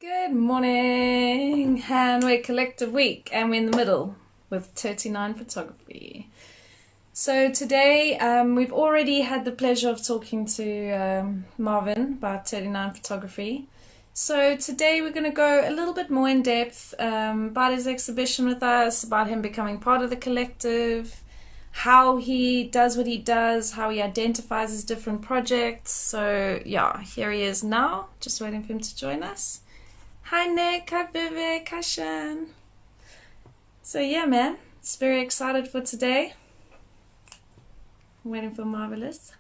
Good morning, Hanway Collective Week, and we're in the middle with Terty9photography. So today we've already had the pleasure of talking to Marvin about Terty9photography. So today we're going to go a little bit more in depth about his exhibition with us, about him becoming part of the collective, how he does what he does, how he identifies his different projects. So yeah, here he is now, just waiting for him to join us. Hi Nick, hi Vivek, hi Shan. So yeah man, it's very excited for today. I'm waiting for Marvelous.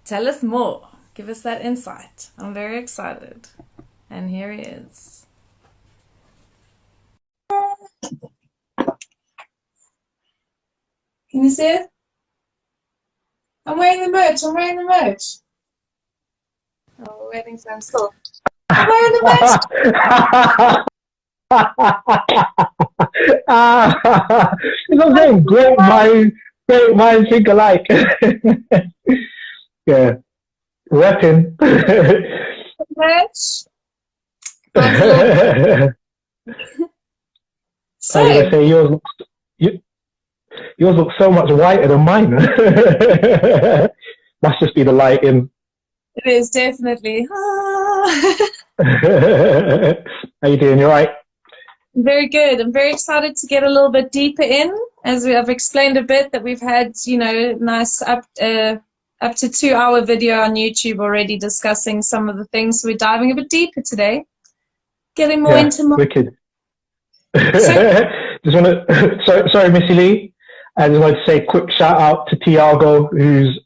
Tell us more, give us that insight. I'm very excited. And here he is. Can you see it? I'm wearing the merch, I'm wearing the merch. Oh, we're waiting for him still. I'm wearing the merch. You know what I'm saying? Great minds think alike. Yeah, repping. Merch. So, I was gonna say yours look so much whiter than mine. Must just be the lighting. It is definitely. How you doing? You all right? Very good. I'm very excited to get a little bit deeper in, as I've explained a bit that we've had, nice up to 2-hour video on YouTube already discussing some of the things. So we're diving a bit deeper today, getting more into more. Wicked. Just want to sorry, Missy Lee. I just wanted to say a quick shout out to Tiago, who's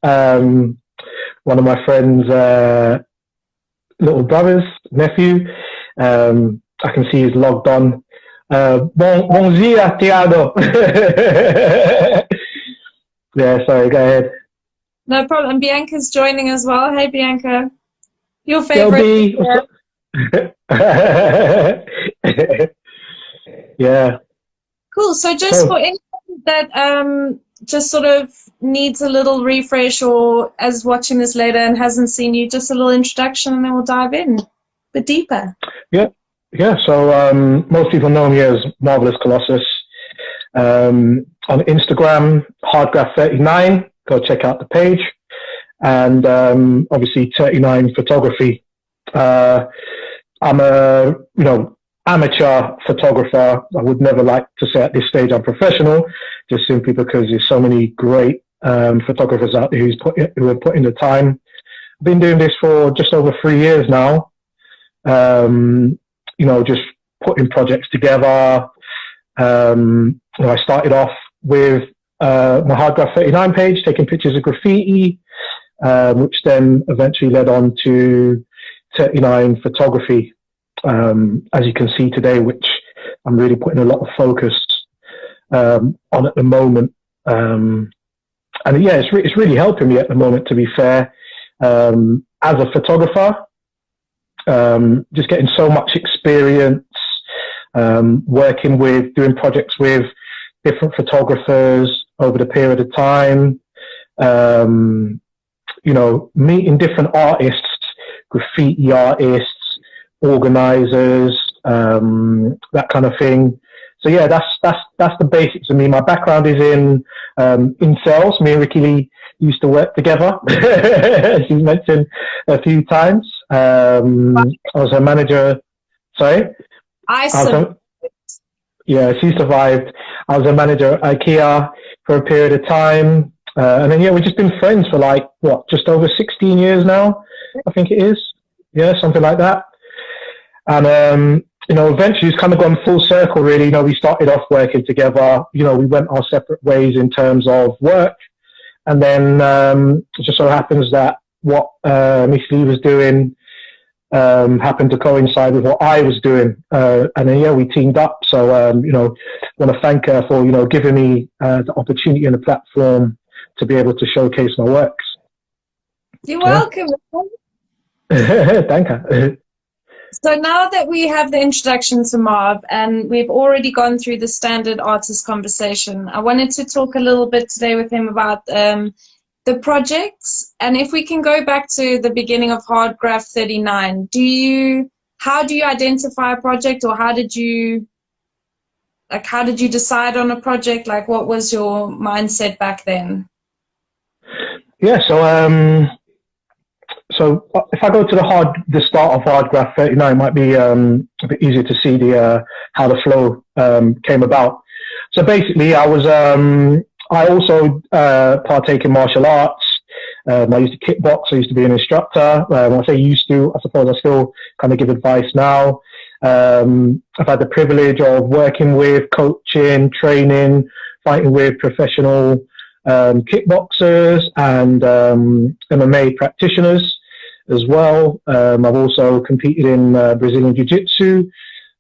one of my friend's little brother's nephew. I can see he's logged on. Bon dia, Tiago. Yeah, sorry, go ahead. No problem. Bianca's joining as well. Hey, Bianca. Your favorite. Yeah. Cool. So just for anyone that just sort of needs a little refresh or is watching this later and hasn't seen you, just a little introduction and then we'll dive in a bit deeper. Yeah. So most people know me as Marvelous Colossus. On Instagram, Hardgraff39. Go check out the page. And obviously Terty9photography. I'm a amateur photographer. I would never like to say at this stage I'm professional, just simply because there's so many great photographers out there who have put in the time. I've been doing this for just over 3 years now. Just putting projects together. I started off with my Hardgraff39 page, taking pictures of graffiti, which then eventually led on to Terty9photography. As you can see today, which I'm really putting a lot of focus on at the moment. And yeah, it's really helping me at the moment, to be fair. As a photographer, just getting so much experience, doing projects with different photographers over the period of time, meeting different artists, graffiti artists, organizers, that kind of thing. So yeah, that's the basics of me. My background is in sales. Me and Rickylee used to work together. She's mentioned a few times. I was her manager. Sorry? Yeah, she survived. I was a manager at IKEA for a period of time. And then, yeah, we've just been friends for just over 16 years now, I think it is. Yeah, something like that. And, eventually it's kind of gone full circle, really. We started off working together. We went our separate ways in terms of work. And then it just so happens that what Miss Lee was doing happened to coincide with what I was doing. And then, yeah, we teamed up. So, want to thank her for, giving me the opportunity and the platform to be able to showcase my works. You're welcome. Thank you. So now that we have the introduction to Marv and we've already gone through the standard artist conversation, I wanted to talk a little bit today with him about the projects. And if we can go back to the beginning of Hardgraff 39, how do you identify a project, or how did you decide on a project? Like, what was your mindset back then? Yeah, so if I go to the start of Hardgraff 39, it might be a bit easier to see how the flow came about. So basically, I also partake in martial arts. I used to kickbox. I used to be an instructor. When I say used to, I suppose I still kind of give advice now. I've had the privilege of working with, coaching, training, fighting with professional kickboxers and MMA practitioners as well. I've also competed in Brazilian Jiu-Jitsu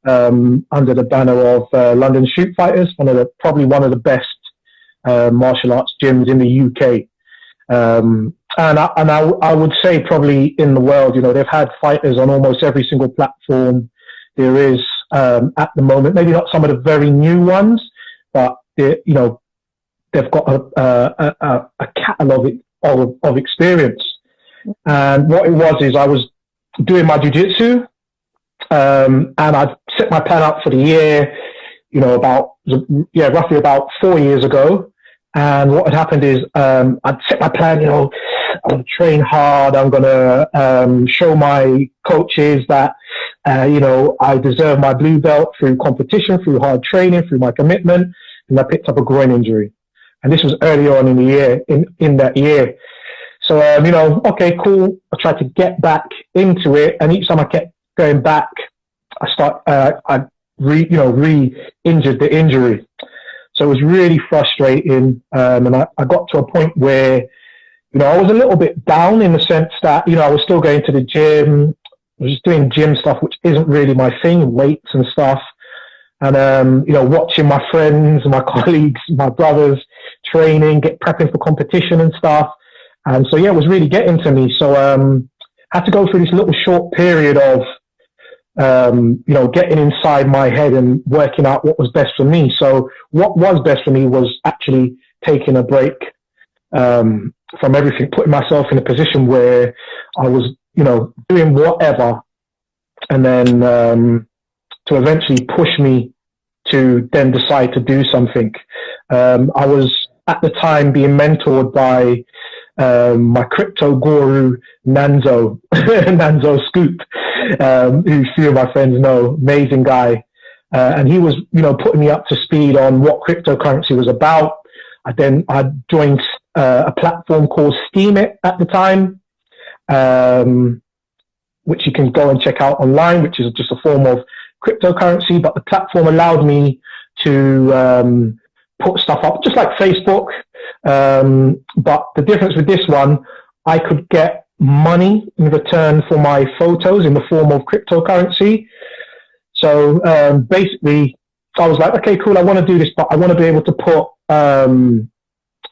under the banner of London Street Fighters, probably one of the best martial arts gyms in the UK. And I would say probably in the world, they've had fighters on almost every single platform there is at the moment. Maybe not some of the very new ones, but they've got a catalogue of experience. And what it was is I was doing my jiu-jitsu, and I'd set my plan up for the year, roughly about 4 years ago. And what had happened is I'd set my plan, I'm going to train hard. I'm going to show my coaches that, I deserve my blue belt through competition, through hard training, through my commitment. And I picked up a groin injury. And this was earlier on in the year, in that year. So, okay, cool. I tried to get back into it. And each time I kept going back, I re-injured the injury. So it was really frustrating. And I got to a point where, I was a little bit down in the sense that, I was still going to the gym. I was just doing gym stuff, which isn't really my thing, weights and stuff. And, watching my friends, my colleagues, my brothers training, prepping for competition and stuff. And so, it was really getting to me. So I had to go through this little short period of, getting inside my head and working out what was best for me. So what was best for me was actually taking a break from everything, putting myself in a position where I was, doing whatever, and then to eventually push me to then decide to do something. I was at the time being mentored by my crypto guru, Nanzo, Nanzo Scoop, who few of my friends know, amazing guy. And he was, putting me up to speed on what cryptocurrency was about. I joined a platform called Steemit at the time, which you can go and check out online, which is just a form of cryptocurrency. But the platform allowed me to put stuff up, just like Facebook. But the difference with this one, I could get money in return for my photos in the form of cryptocurrency. So basically, I was like, okay, cool, I want to do this, but I want to be able to put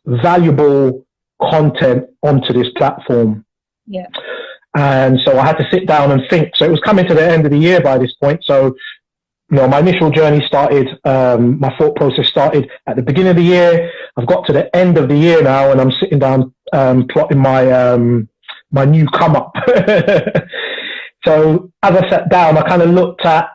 valuable content onto this platform. Yeah. And so I had to sit down and think. So it was coming to the end of the year by this point. So, my initial journey started, my thought process started at the beginning of the year. I've got to the end of the year now, and I'm sitting down plotting my new come up. So as I sat down, I kind of looked at,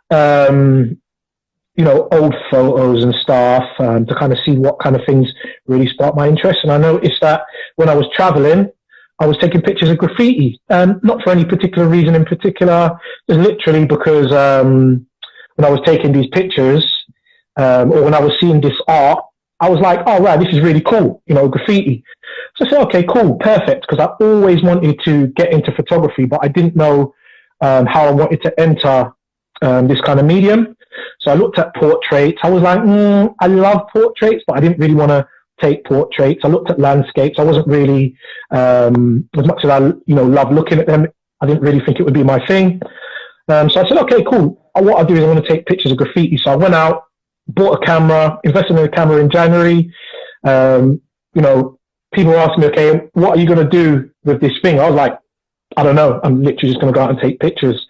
old photos and stuff to kind of see what kind of things really sparked my interest. And I noticed that when I was traveling, I was taking pictures of graffiti, not for any particular reason in particular, just literally because when I was taking these pictures or when I was seeing this art, I was like, oh, wow, this is really cool, graffiti. So I said, okay, cool, perfect, because I always wanted to get into photography, but I didn't know how I wanted to enter this kind of medium. So I looked at portraits. I was like, I love portraits, but I didn't really want to take portraits. I looked at landscapes. I wasn't really, as much as I, love looking at them, I didn't really think it would be my thing. So I said, okay, cool. What I'll do is I want to take pictures of graffiti. So I went out, bought a camera, invested in a camera in January. People were asking me, okay, what are you going to do with this thing? I was like, I don't know. I'm literally just going to go out and take pictures.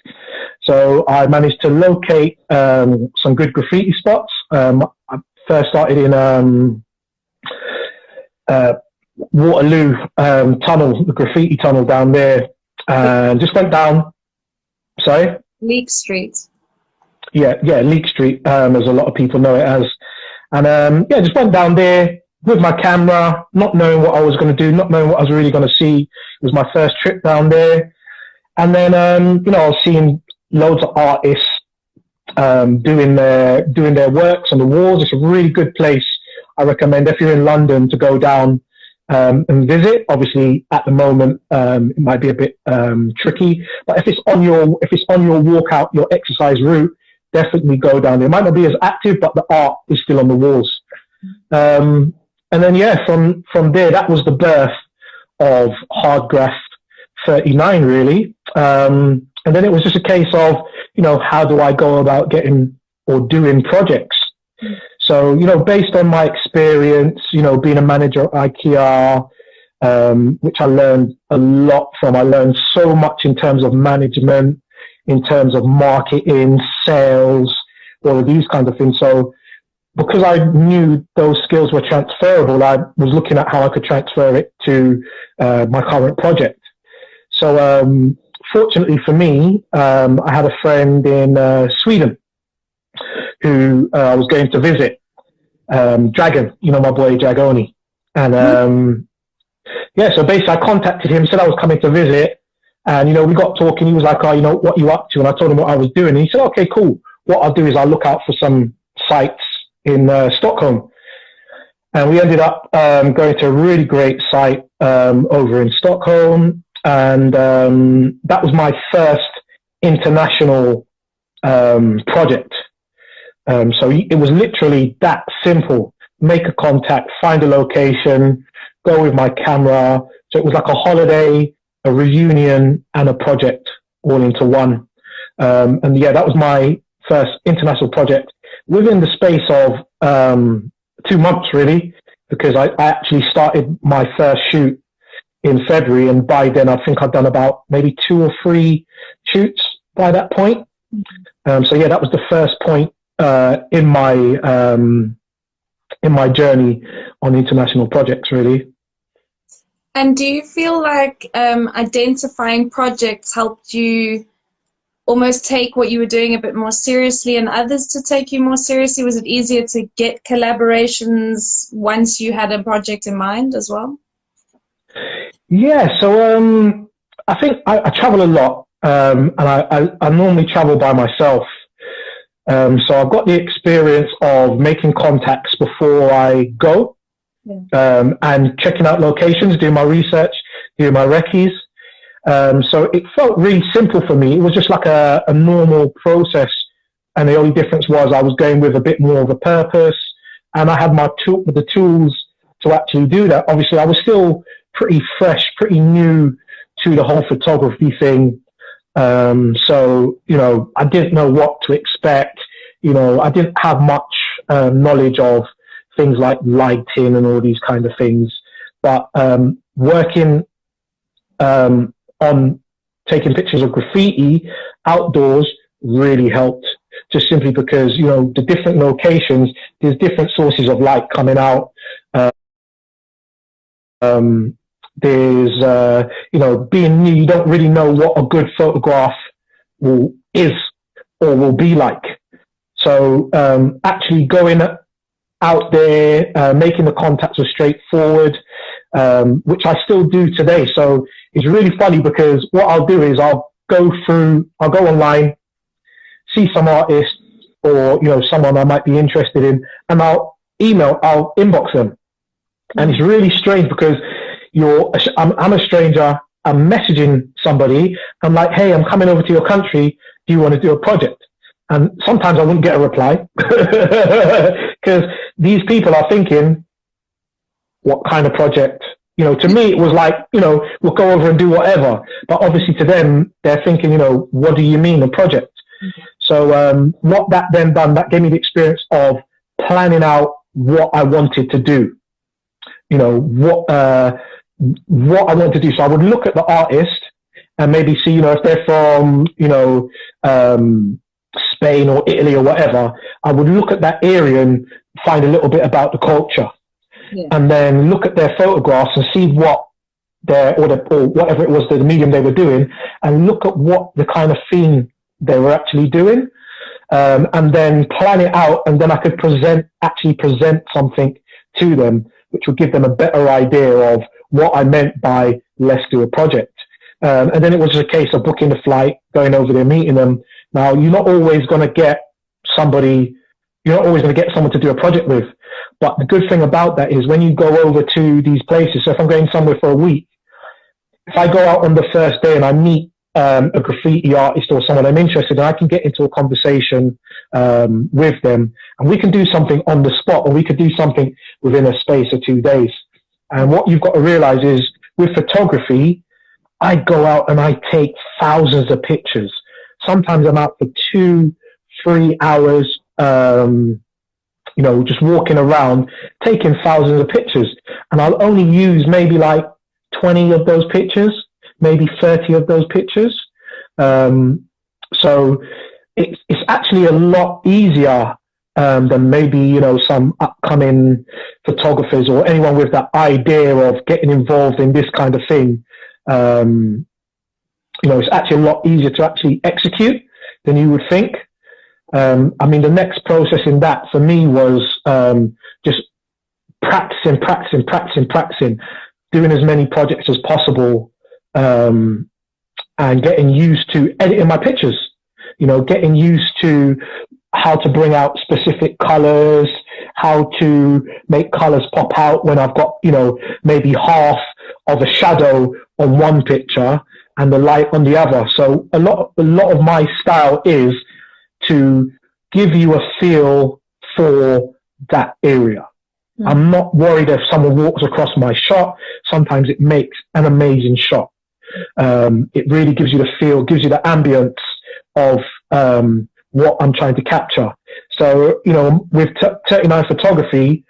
So I managed to locate some good graffiti spots. I first started in Waterloo tunnel, the graffiti tunnel down there, and just went down. Sorry? Leek Street. Yeah, Leek Street, as a lot of people know it as. And yeah, just went down there with my camera, not knowing what I was going to do, not knowing what I was really going to see. It was my first trip down there. And then, you know, I was seeing loads of artists doing their works on the walls. It's a really good place. I recommend if you're in London to go down and visit. Obviously, at the moment, it might be a bit tricky, but if it's on your walkout, your exercise route, definitely go down there. It might not be as active, but the art is still on the walls. And then yeah, from there, that was the birth of Hardgraff 39, really. And then it was just a case of, you know, how do I go about getting or doing projects? So, you know, based on my experience, you know, being a manager at IKEA, which I learned a lot from. I learned so much in terms of management, in terms of marketing, sales, all of these kinds of things. So because I knew those skills were transferable, I was looking at how I could transfer it to my current project. So fortunately for me, I had a friend in Sweden who I was going to visit, Dragon, you know, my boy Dragoni. And yeah, so basically I contacted him, said I was coming to visit, and, you know, we got talking. He was like, oh, you know, what you up to? And I told him what I was doing. And he said, okay, cool. What I'll do is I'll look out for some sites in Stockholm. And we ended up going to a really great site over in Stockholm. And that was my first international project. So it was literally that simple. Make a contact, find a location, go with my camera. So it was like a holiday, a reunion, and a project all into one. And yeah, that was my first international project within the space of 2 months, really, because I actually started my first shoot in February, and by then I think I'd done about maybe 2 or 3 shoots by that point. So yeah, that was the first point in my journey on international projects, really. And do you feel like identifying projects helped you almost take what you were doing a bit more seriously and others to take you more seriously? Was it easier to get collaborations once you had a project in mind as well? Yeah, so I think I travel a lot, and I normally travel by myself. So I've got the experience of making contacts before I go. Yeah. And checking out locations, doing my research, doing my recce's. So it felt really simple for me. It was just like a normal process. And the only difference was I was going with a bit more of a purpose, and I had the tools to actually do that. Obviously, I was still pretty fresh, pretty new to the whole photography thing. So, you know, I didn't know what to expect. You know, I didn't have much knowledge of things like lighting and all these kind of things. But working on taking pictures of graffiti outdoors really helped, just simply because, you know, the different locations, there's different sources of light coming out. There's, you know, being new, you don't really know what a good photograph is or will be like. So actually going out there, making the contacts was straightforward, which I still do today. So it's really funny because what I'll do is I'll go online, see some artist or, you know, someone I might be interested in, and I'll inbox them. And it's really strange because I'm a stranger, I'm messaging somebody, I'm like, hey, I'm coming over to your country, do you want to do a project? And sometimes I wouldn't get a reply because these people are thinking, what kind of project? You know, to me, it was like, you know, we'll go over and do whatever. But obviously to them, they're thinking, you know, what do you mean a project? Mm-hmm. So what that then done, that gave me the experience of planning out what I wanted to do. You know, what I wanted to do. So I would look at the artist and maybe see, you know, if they're from, you know, Spain or Italy or whatever, I would look at that area and find a little bit about the culture. Yeah. And then look at their photographs and see what or whatever it was, the medium they were doing, and look at what the kind of theme they were actually doing, and then plan it out, and then I could actually present something to them, which would give them a better idea of what I meant by let's do a project. And then it was just a case of booking the flight, going over there, meeting them. Now, you're not always going to get someone to do a project with. But the good thing about that is when you go over to these places, so if I'm going somewhere for a week, if I go out on the first day and I meet a graffiti artist or someone I'm interested in, I can get into a conversation with them, and we can do something on the spot, or we could do something within a space of 2 days. And what you've got to realize is with photography, I go out and I take thousands of pictures. Sometimes I'm out for 2-3 hours, just walking around, taking thousands of pictures. And I'll only use maybe like 20 of those pictures, maybe 30 of those pictures. So it's actually a lot easier than maybe, some upcoming photographers or anyone with that idea of getting involved in this kind of thing. It's actually a lot easier to actually execute than you would think. The next process in that for me was just practicing, doing as many projects as possible, and getting used to editing my pictures, getting used to how to bring out specific colors, how to make colors pop out when I've got, maybe half of a shadow on one picture and the light on the other. So a lot of my style is to give you a feel for that area. Mm. I'm not worried if someone walks across my shot. Sometimes it makes an amazing shot. It really gives you the feel, gives you the ambience of what I'm trying to capture. So, with Terty9 photography,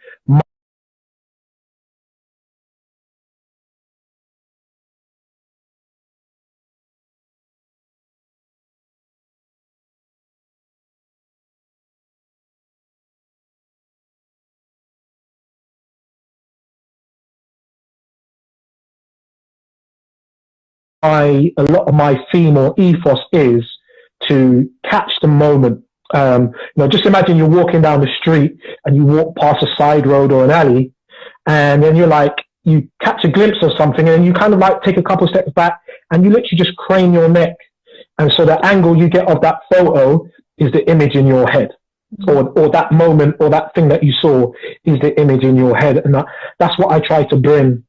a lot of my theme or ethos is to catch the moment. Just imagine you're walking down the street and you walk past a side road or an alley, and then you catch a glimpse of something, and you kind of take a couple steps back and you literally just crane your neck. And so the angle you get of that photo is the image in your head, or that moment or that thing that you saw is the image in your head. And that's what I try to bring,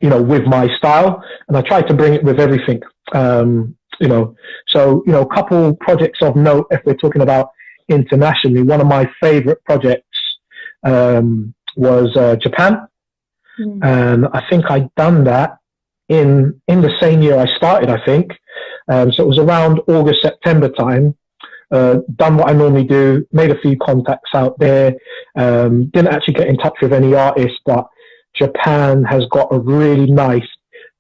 with my style, and I try to bring it with everything. So, a couple projects of note, if we're talking about internationally, one of my favorite projects was Japan. Mm. And I think I'd done that in the same year I started, I think. So it was around August, September time. Done what I normally do, made a few contacts out there. Didn't actually get in touch with any artists, but Japan has got a really nice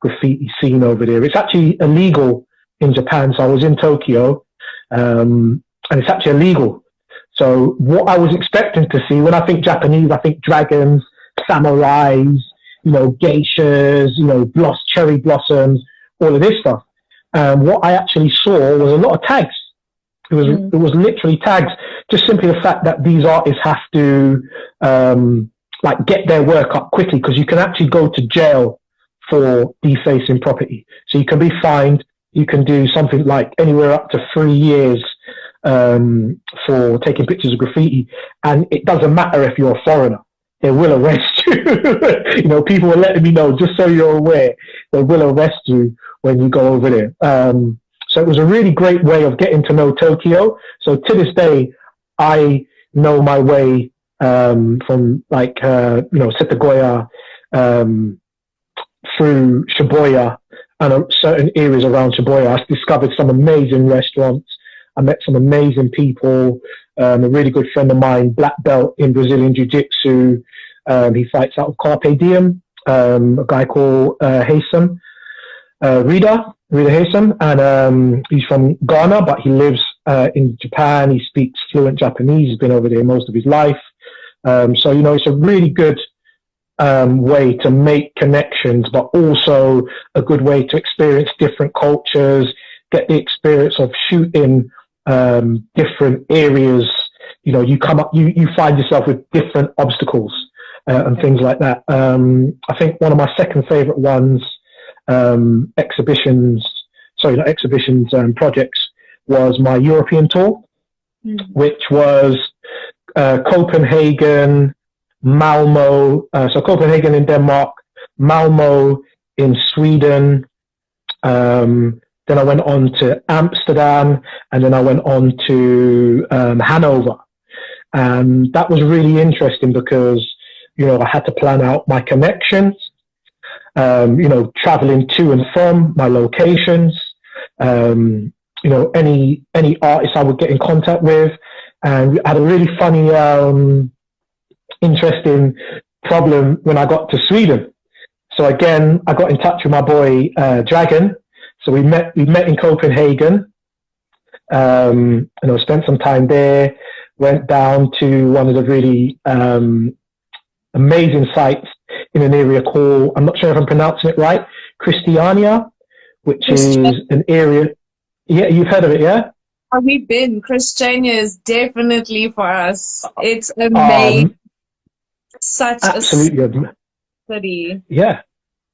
graffiti scene over there. It's actually illegal in Japan. So I was in Tokyo, and it's actually illegal. So what I was expecting to see, when I think Japanese, I think dragons, samurais, geishas, cherry blossoms, all of this stuff. What I actually saw was a lot of tags. It was literally tags. Just simply the fact that these artists have to get their work up quickly, because you can actually go to jail for defacing property. So you can be fined. You can do something like anywhere up to 3 years for taking pictures of graffiti. And it doesn't matter if you're a foreigner. They will arrest you. People were letting me know, just so you're aware, they will arrest you when you go over there. So it was a really great way of getting to know Tokyo. So to this day, I know my way from Setagoya through Shibuya and certain areas around Shibuya. I discovered some amazing restaurants. I met some amazing people. A really good friend of mine, black belt in Brazilian Jiu-Jitsu. He fights out of Carpe Diem. A guy called Haysom, Rida Haysom, and he's from Ghana, but he lives in Japan. He speaks fluent Japanese. He's been over there most of his life. So it's a really good way to make connections, but also a good way to experience different cultures, get the experience of shooting different areas. You know, you come up, you find yourself with different obstacles and things like that. I think one of my second favorite ones, projects, was my European tour, which was Copenhagen, Malmo, so Copenhagen in Denmark, Malmo in Sweden, then I went on to Amsterdam, and then I went on to Hanover. And that was really interesting because, you know, I had to plan out my connections, you know, traveling to and from my locations, you know, any artists I would get in contact with. And we had a really funny, interesting problem when I got to Sweden. So again, I got in touch with my boy, Dragon. So we met in Copenhagen, and I spent some time there, went down to one of the really, amazing sites in an area called, I'm not sure if I'm pronouncing it right, Christiania, which is an area. Yeah, you've heard of it, yeah? We've been. Christiania is definitely for us. It's amazing. Such absolutely, a city. Yeah,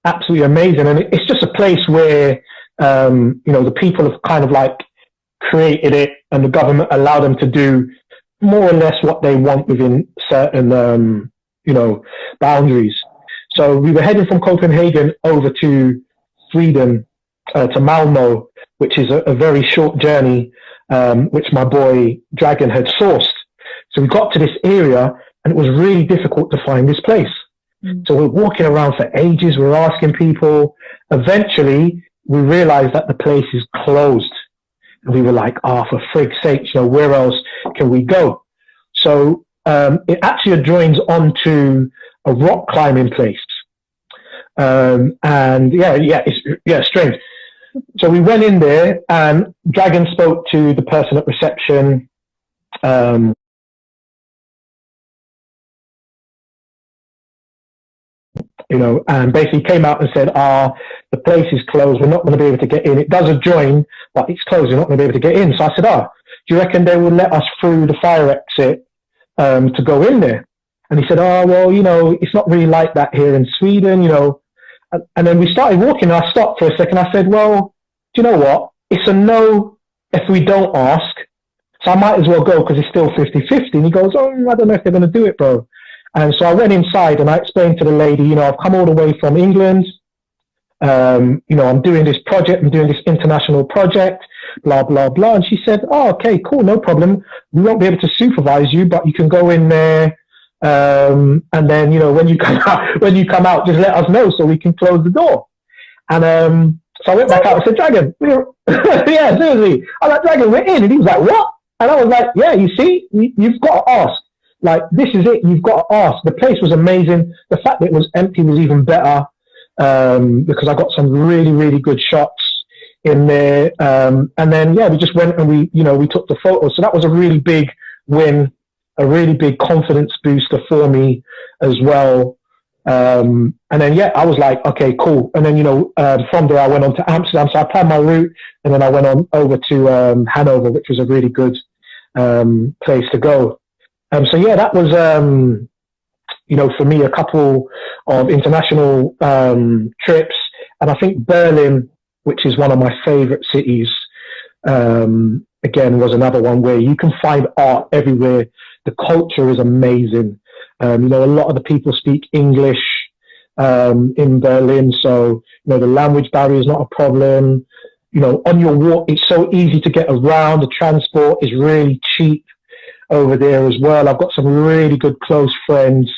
absolutely amazing. And it's just a place where, you know, the people have kind of like created it, and the government allowed them to do more or less what they want within certain, you know, boundaries. So we were heading from Copenhagen over to Sweden, to Malmo, which is a very short journey, which my boy Dragon had sourced. So we got to this area, and it was really difficult to find this place. So we're walking around for ages. We're asking people. Eventually, we realized that the place is closed. And we were like, for frig's sake, you know, where else can we go? So it actually adjoins onto a rock climbing place. And it's strange. So we went in there, and Dragon spoke to the person at reception. You know, and basically came out and said, the place is closed. We're not going to be able to get in. It does adjoin, but it's closed. We're not going to be able to get in. So I said, do you reckon they will let us through the fire exit to go in there? And he said, well, you know, it's not really like that here in Sweden, you know. And then we started walking, and I stopped for a second. I said, well, do you know what? It's a no if we don't ask. So I might as well go because it's still 50-50. And he goes, I don't know if they're going to do it, bro. And so I went inside, and I explained to the lady, you know, I've come all the way from England. You know, I'm doing this project. I'm doing this international project, blah, blah, blah. And she said, okay, cool, no problem. We won't be able to supervise you, but you can go in there. And then, you know, when you come out, just let us know so we can close the door. And so I went back out and said, Dragon, yeah, seriously. I was like, Dragon, we're in. And he was like, what? And I was like, yeah, you see, you've got to ask. Like, this is it. You've got to ask. The place was amazing. The fact that it was empty was even better, because I got some really, really good shots in there. And then, yeah, we just went and we took the photos. So that was a really big win, a really big confidence booster for me as well. And then, yeah, I was like, okay, cool. And then, you know, from there I went on to Amsterdam. So I planned my route, and then I went on over to Hanover, which was a really good place to go. So yeah, that was, you know, for me, a couple of international trips. And I think Berlin, which is one of my favorite cities, again, was another one where you can find art everywhere. The culture is amazing. You know, a lot of the people speak English in Berlin. So, you know, the language barrier is not a problem. You know, on your walk, it's so easy to get around. The transport is really cheap over there as well. I've got some really good close friends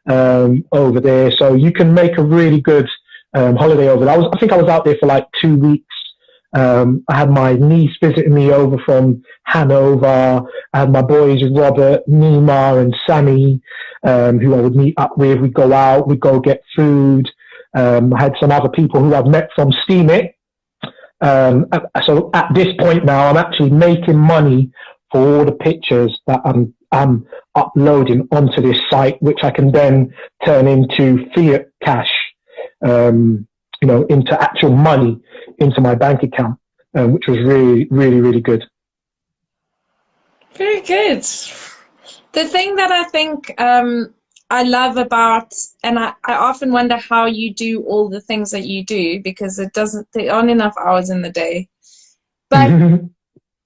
over there, so you can make a really good holiday over there. I think I was out there for like 2 weeks. I had my niece visiting me over from Hanover. I had my boys Robert, Nima, and Sammy, who I would meet up with. We'd go out, we'd go get food. I had some other people who I've met from Steam It. So at this point now, I'm actually making money for all the pictures that I'm uploading onto this site, which I can then turn into fiat cash, you know, into actual money into my bank account, which was really, really, really good. Very good. The thing that I think I love about, and I often wonder how you do all the things that you do, because there aren't enough hours in the day. But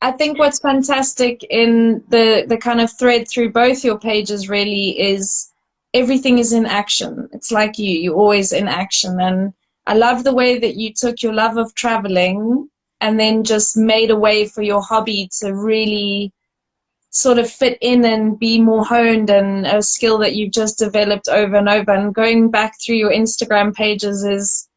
I think what's fantastic in the kind of thread through both your pages really is everything is in action. It's like you're always in action. And I love the way that you took your love of traveling and then just made a way for your hobby to really sort of fit in and be more honed, and a skill that you've just developed over and over. And going back through your Instagram pages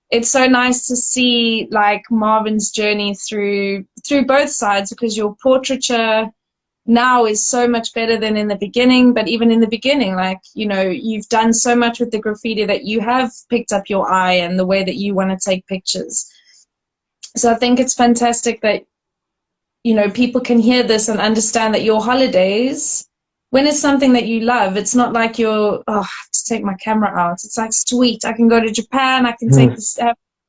it's so nice to see like Marvin's journey through both sides, because your portraiture now is so much better than in the beginning. But even in the beginning, like, you know, you've done so much with the graffiti that you have picked up your eye and the way that you want to take pictures. So I think it's fantastic that, you know, people can hear this and understand that your holidays, when it's something that you love, it's not like you're, oh, I have to take my camera out. It's like, sweet, I can go to Japan, I can take this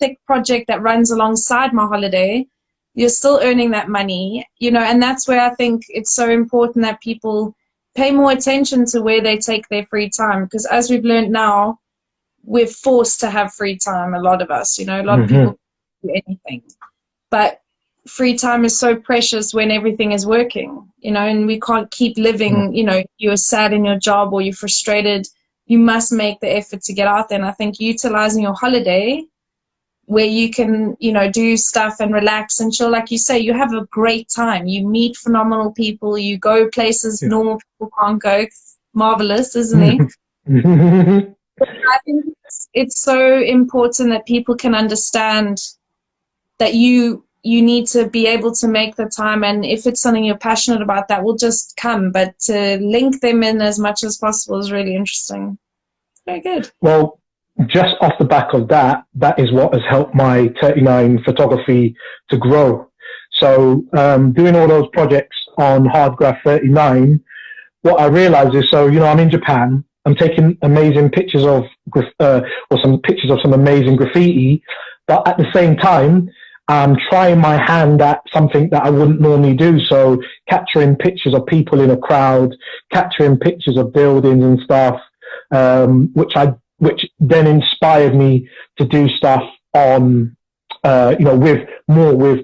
thick project that runs alongside my holiday. You're still earning that money, you know, and that's where I think it's so important that people pay more attention to where they take their free time. Because as we've learned now, we're forced to have free time, a lot of us, you know, a lot of people do anything. But free time is so precious when everything is working, you know, and we can't keep living, you know, you're sad in your job or you're frustrated. You must make the effort to get out there. And I think utilizing your holiday where you can, you know, do stuff and relax and chill, like you say, you have a great time. You meet phenomenal people. You go places normal people can't go. Marvelous, isn't it? I think it's so important that people can understand that you need to be able to make the time, and if it's something you're passionate about, that will just come. But to link them in as much as possible is really interesting. Very good. Well, just off the back of that, that is what has helped my Terty9 photography to grow. So doing all those projects on Hardgraff 39, what I realized is, so, you know, I'm in Japan, I'm taking amazing pictures of, or some pictures of some amazing graffiti, but at the same time, I'm trying my hand at something that I wouldn't normally do. So capturing pictures of people in a crowd, capturing pictures of buildings and stuff, which then inspired me to do stuff on, you know, with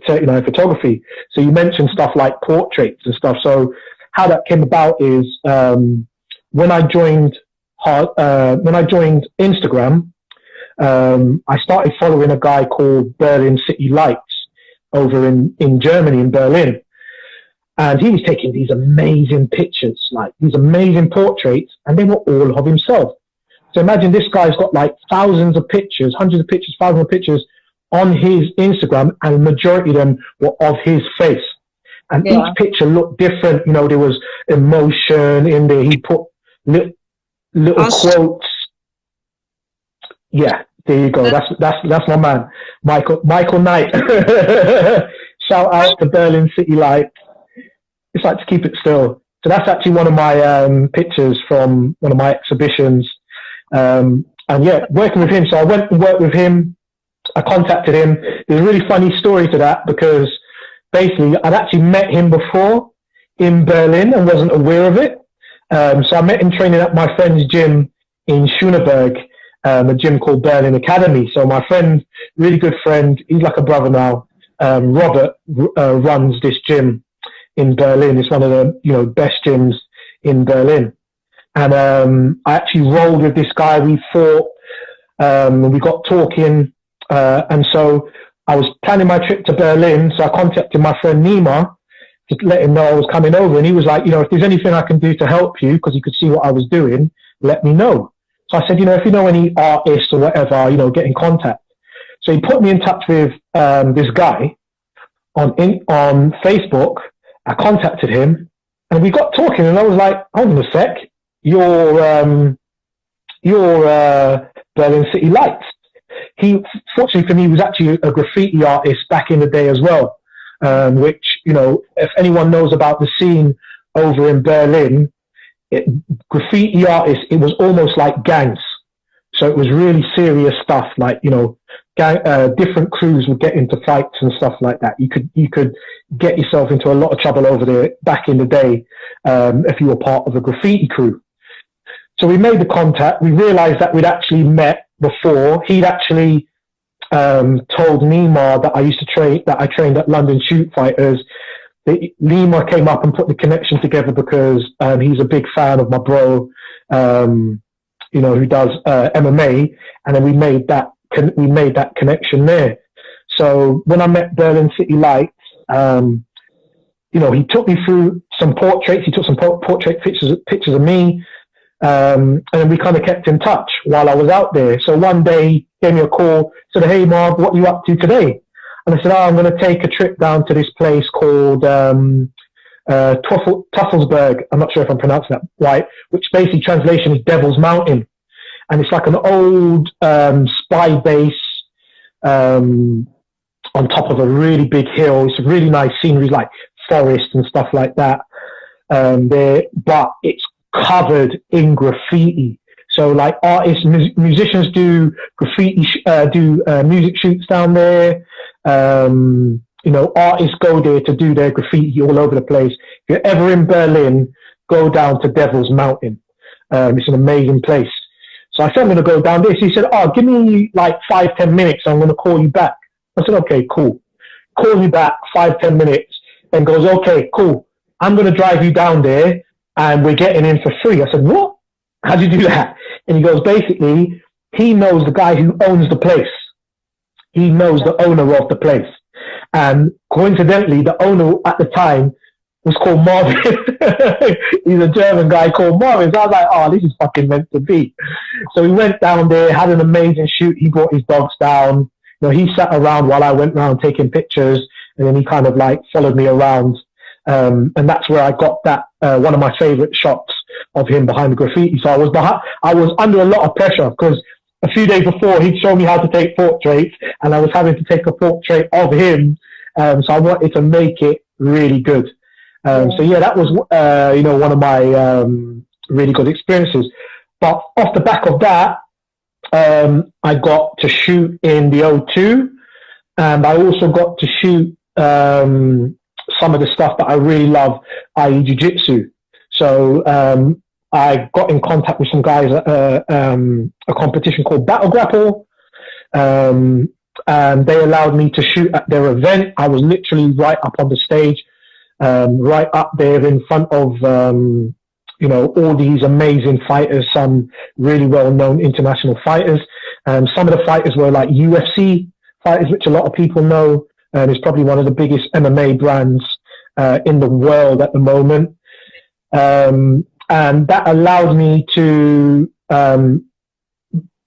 Terty9 photography. So you mentioned stuff like portraits and stuff. So how that came about is, when I joined Instagram, I started following a guy called Berlin City Lights over in Germany, in Berlin. And he was taking these amazing pictures, like these amazing portraits, and they were all of himself. So imagine this guy's got like thousands of pictures, hundreds of pictures, thousands of pictures on his Instagram, and the majority of them were of his face. And each picture looked different. You know, there was emotion in there. He put little quotes. Yeah, there you go. That's my man, Michael Knight. Shout out to Berlin City Lights. It's like to keep it still. So that's actually one of my pictures from one of my exhibitions. And yeah, working with him. So I went and worked with him. I contacted him. There's a really funny story to that, because basically I'd actually met him before in Berlin and wasn't aware of it. So I met him training at my friend's gym in Schöneberg, a gym called Berlin Academy. So my friend, really good friend, he's like a brother now, Robert, runs this gym in Berlin. It's one of the, you know, best gyms in Berlin. And I actually rolled with this guy. We fought, we got talking, and so I was planning my trip to Berlin. So I contacted my friend Nima to let him know I was coming over. And he was like, you know, if there's anything I can do to help you, because he could see what I was doing, let me know. So I said, you know, if you know any artists or whatever, you know, get in contact. So he put me in touch with this guy on Facebook. I contacted him and we got talking, and I was like, hold on a sec, you're Berlin City Lights. He, fortunately for me, was actually a graffiti artist back in the day as well, which, you know, if anyone knows about the scene over in Berlin, graffiti artists, it was almost like gangs. So it was really serious stuff, like, you know, different crews would get into fights and stuff like that. You could get yourself into a lot of trouble over there back in the day if you were part of a graffiti crew. So we made the contact. We realized that we'd actually met before. He'd actually told Nima that I trained at London Shoot Fighters. Nima came up and put the connection together because he's a big fan of my bro, who does MMA, and then we made that connection there. So when I met Berlin City Lights, he took me through some portraits. He took some portrait pictures of me. And then we kind of kept in touch while I was out there. So one day he gave me a call, said, "Hey Marv, what are you up to today?" And I said, "I'm going to take a trip down to this place called Tuffelsberg." I'm not sure if I'm pronouncing that right, which basically translation is Devil's Mountain. And it's like an old spy base on top of a really big hill. It's a really nice scenery, like forest and stuff like that there, but it's covered in graffiti. So like artists, musicians do graffiti, music shoots down there. Artists go there to do their graffiti all over the place. If you're ever in Berlin, go down to Devil's Mountain. It's an amazing place. So I said, "I'm going to go down there." So he said, "Oh, give me like 5-10 minutes. I'm going to call you back." I said, "Okay, cool." Call me back 5-10 minutes and goes, "Okay, cool. I'm going to drive you down there and we're getting in for free." I said, "What? How do you do that?" And he goes, basically, he knows the guy who owns the place. He knows the owner of the place. And coincidentally, the owner at the time was called Marvin. He's a German guy called Marvin. So I was like, "Oh, this is fucking meant to be." So we went down there, had an amazing shoot. He brought his dogs down. He sat around while I went around taking pictures, and then he kind of like followed me around. And that's where I got that, one of my favorite shots of him behind the graffiti. So I was under a lot of pressure because a few days before he'd shown me how to take portraits and I was having to take a portrait of him. So I wanted to make it really good. So yeah, that was, one of my, really good experiences. But off the back of that, I got to shoot in the O2, and I also got to shoot, some of the stuff that I really love, i.e. jiu-jitsu. So I got in contact with some guys at a competition called Battle Grapple, and they allowed me to shoot at their event. I was literally right up on the stage, right up there in front of all these amazing fighters, some really well-known international fighters. Some of the fighters were like UFC fighters, which a lot of people know. It's probably one of the biggest MMA brands in the world at the moment. And that allowed me to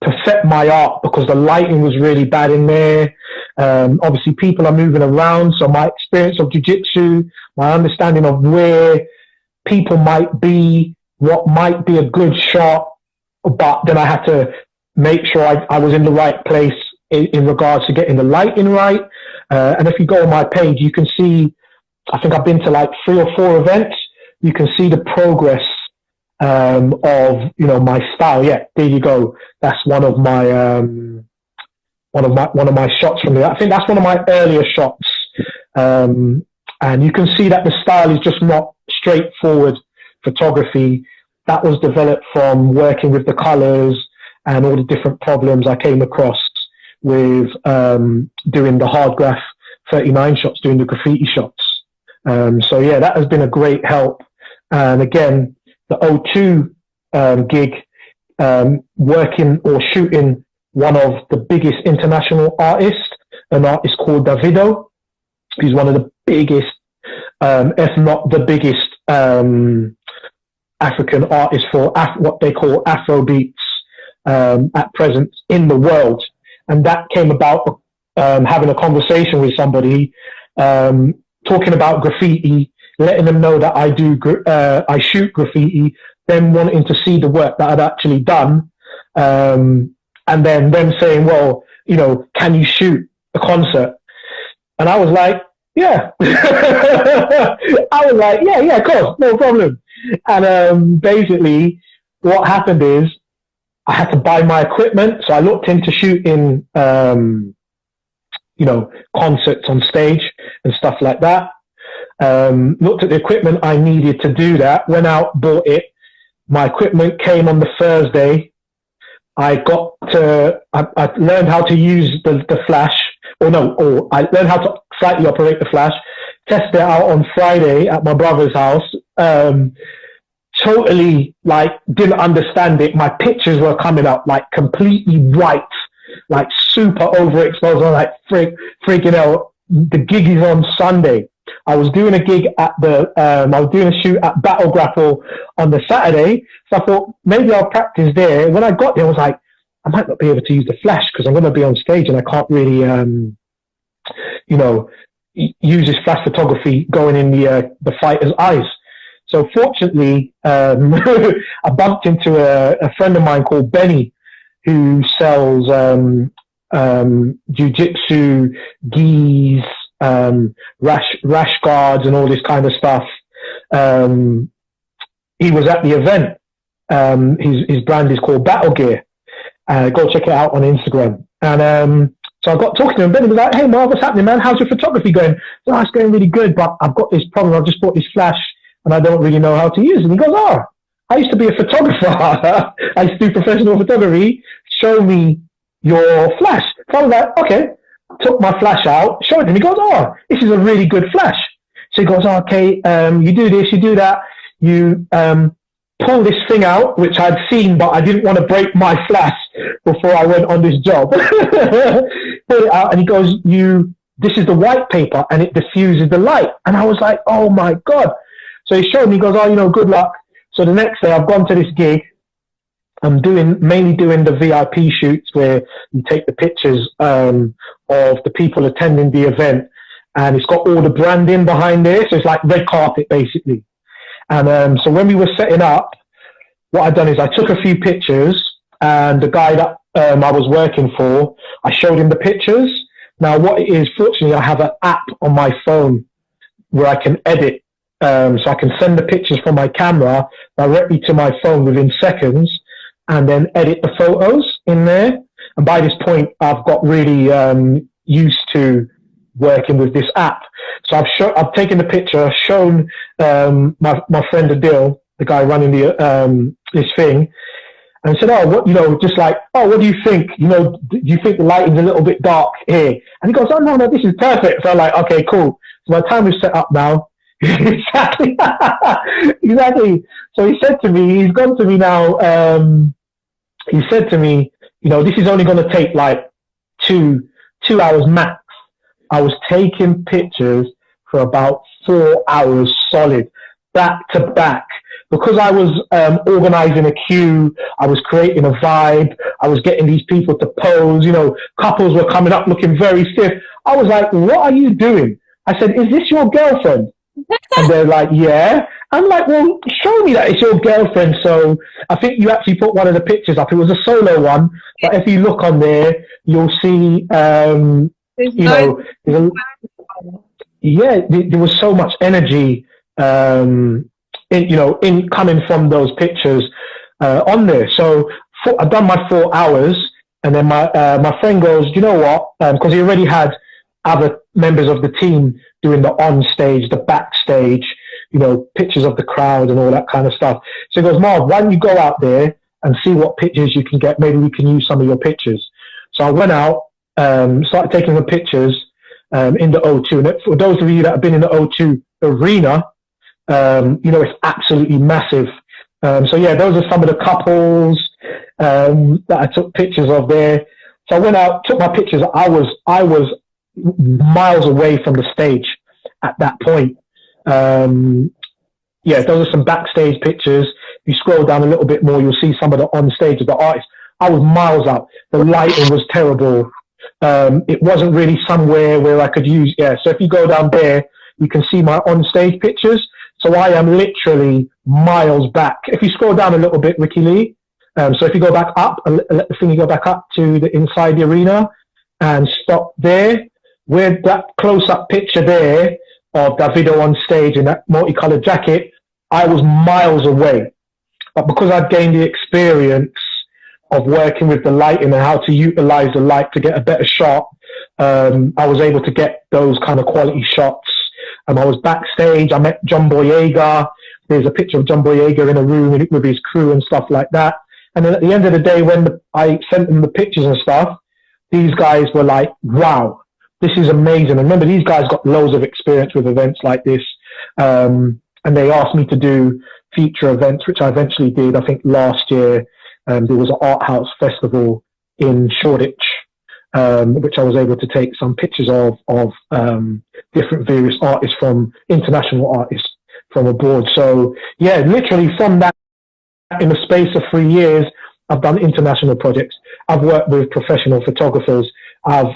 perfect my art because the lighting was really bad in there. Obviously, people are moving around, so my experience of jiu-jitsu, my understanding of where people might be, what might be a good shot, but then I had to make sure I was in the right place in regards to getting the lighting right. And if you go on my page, you can see, I think I've been to like 3 or 4 events. You can see the progress of my style. Yeah, there you go. That's one of my shots from there. I think that's one of my earlier shots. And you can see that the style is just not straightforward photography. That was developed from working with the colors and all the different problems I came across with doing the Hardgraff 39 shots, doing the graffiti shots. So yeah, that has been a great help. And again, the O2 gig, working or shooting one of the biggest international artists, an artist called Davido. He's one of the biggest, if not the biggest, African artist for what they call Afro beats at present in the world. And that came about having a conversation with somebody, talking about graffiti, letting them know that I shoot graffiti, them wanting to see the work that I'd actually done, and then them saying, well, can you shoot a concert? And I was like, yeah. I was like, yeah, of course, no problem. And basically what happened is I had to buy my equipment. So I looked into shooting concerts on stage and stuff like that. Looked at the equipment I needed to do that, went out, bought it. My equipment came on the Thursday. I learned how to use the flash, I learned how to slightly operate the flash, tested it out on Friday at my brother's house. Totally, didn't understand it. My pictures were coming up, completely white, super overexposed. I'm like, freaking hell. The gig is on Sunday. I was doing a gig I was doing a shoot at Battle Grapple on the Saturday. So I thought, maybe I'll practice there. When I got there, I was like, I might not be able to use the flash because I'm going to be on stage and I can't really, use this flash photography going in the fighter's eyes. So fortunately, I bumped into a friend of mine called Benny, who sells jiu-jitsu, gis, rash guards and all this kind of stuff. He was at the event. His brand is called Battle Gear. Go check it out on Instagram. And so I got talking to him. Benny was like, "Hey, Marv, what's happening, man? How's your photography going?" "Oh, it's going really good, but I've got this problem. I've just bought this flash and I don't really know how to use it." And he goes, "Oh, I used to be a photographer. I used to do professional photography. Show me your flash." So I was like, okay. Took my flash out, showed him. He goes, "Oh, this is a really good flash." So he goes, "Oh, okay, you do this, you do that. You pull this thing out," which I'd seen, but I didn't want to break my flash before I went on this job. Pull it out, and he goes, "This is the white paper, and it diffuses the light." And I was like, oh my God. So he showed me, he goes, "Oh, good luck." So the next day I've gone to this gig. I'm mainly doing the VIP shoots where you take the pictures of the people attending the event, and it's got all the branding behind there. So it's like red carpet basically. And so when we were setting up, what I'd done is I took a few pictures, and the guy that I was working for, I showed him the pictures. Now what it is, fortunately, I have an app on my phone where I can edit. So I can send the pictures from my camera directly to my phone within seconds, and then edit the photos in there. And by this point, I've got really used to working with this app. So I've taken the picture, shown my friend Adil, the guy running this thing, and said, "Oh, what what do you think? Do you think the lighting's a little bit dark here?" And he goes, "Oh no, this is perfect." So I'm like, "Okay, cool." So by the time we've set up now, exactly. So he said to me, he's gone to me now. He said to me, "This is only going to take two hours max." I was taking pictures for about 4 hours solid, back to back, because I was organizing a queue. I was creating a vibe. I was getting these people to pose. Couples were coming up looking very stiff. I was like, "What are you doing?" I said, "Is this your girlfriend?" And they're like, "Yeah." I'm like, "Well, show me that it's your girlfriend." So I think you actually put one of the pictures up. It was a solo one, but if you look on there, you'll see, there was so much energy, in coming from those pictures on there. So I've done my 4 hours, and then my friend goes, "You know what?" Because he already had other members of the team doing the on stage, the backstage, pictures of the crowd and all that kind of stuff. So he goes, "Marv, why don't you go out there and see what pictures you can get? Maybe we can use some of your pictures." So I went out, started taking the pictures in the O2. And for those of you that have been in the O2 arena, it's absolutely massive. So yeah, those are some of the couples that I took pictures of there. So I went out, took my pictures. I was miles away from the stage at that point. Those are some backstage pictures. If you scroll down a little bit more, you'll see some of the on stage of the artists. I was miles out. The lighting was terrible. It wasn't really somewhere where I could use. So if you go down there, you can see my on stage pictures. So I am literally miles back. If you scroll down a little bit, Rickylee. So if you go back up, let the thing go back up to the inside the arena and stop there, where that close-up picture there of Davido on stage in that multicolored jacket, I was miles away. But because I'd gained the experience of working with the lighting and how to utilize the light to get a better shot, I was able to get those kind of quality shots. I was backstage. I met John Boyega. There's a picture of John Boyega in a room with his crew and stuff like that. And then at the end of the day, when I sent them the pictures and stuff, these guys were like, wow, this is amazing. And remember, these guys got loads of experience with events like this. And they asked me to do feature events, which I eventually did. I think last year, there was an art house festival in Shoreditch, which I was able to take some pictures of different various artists international artists from abroad. So yeah, literally from that, in the space of 3 years, I've done international projects. I've worked with professional photographers. I've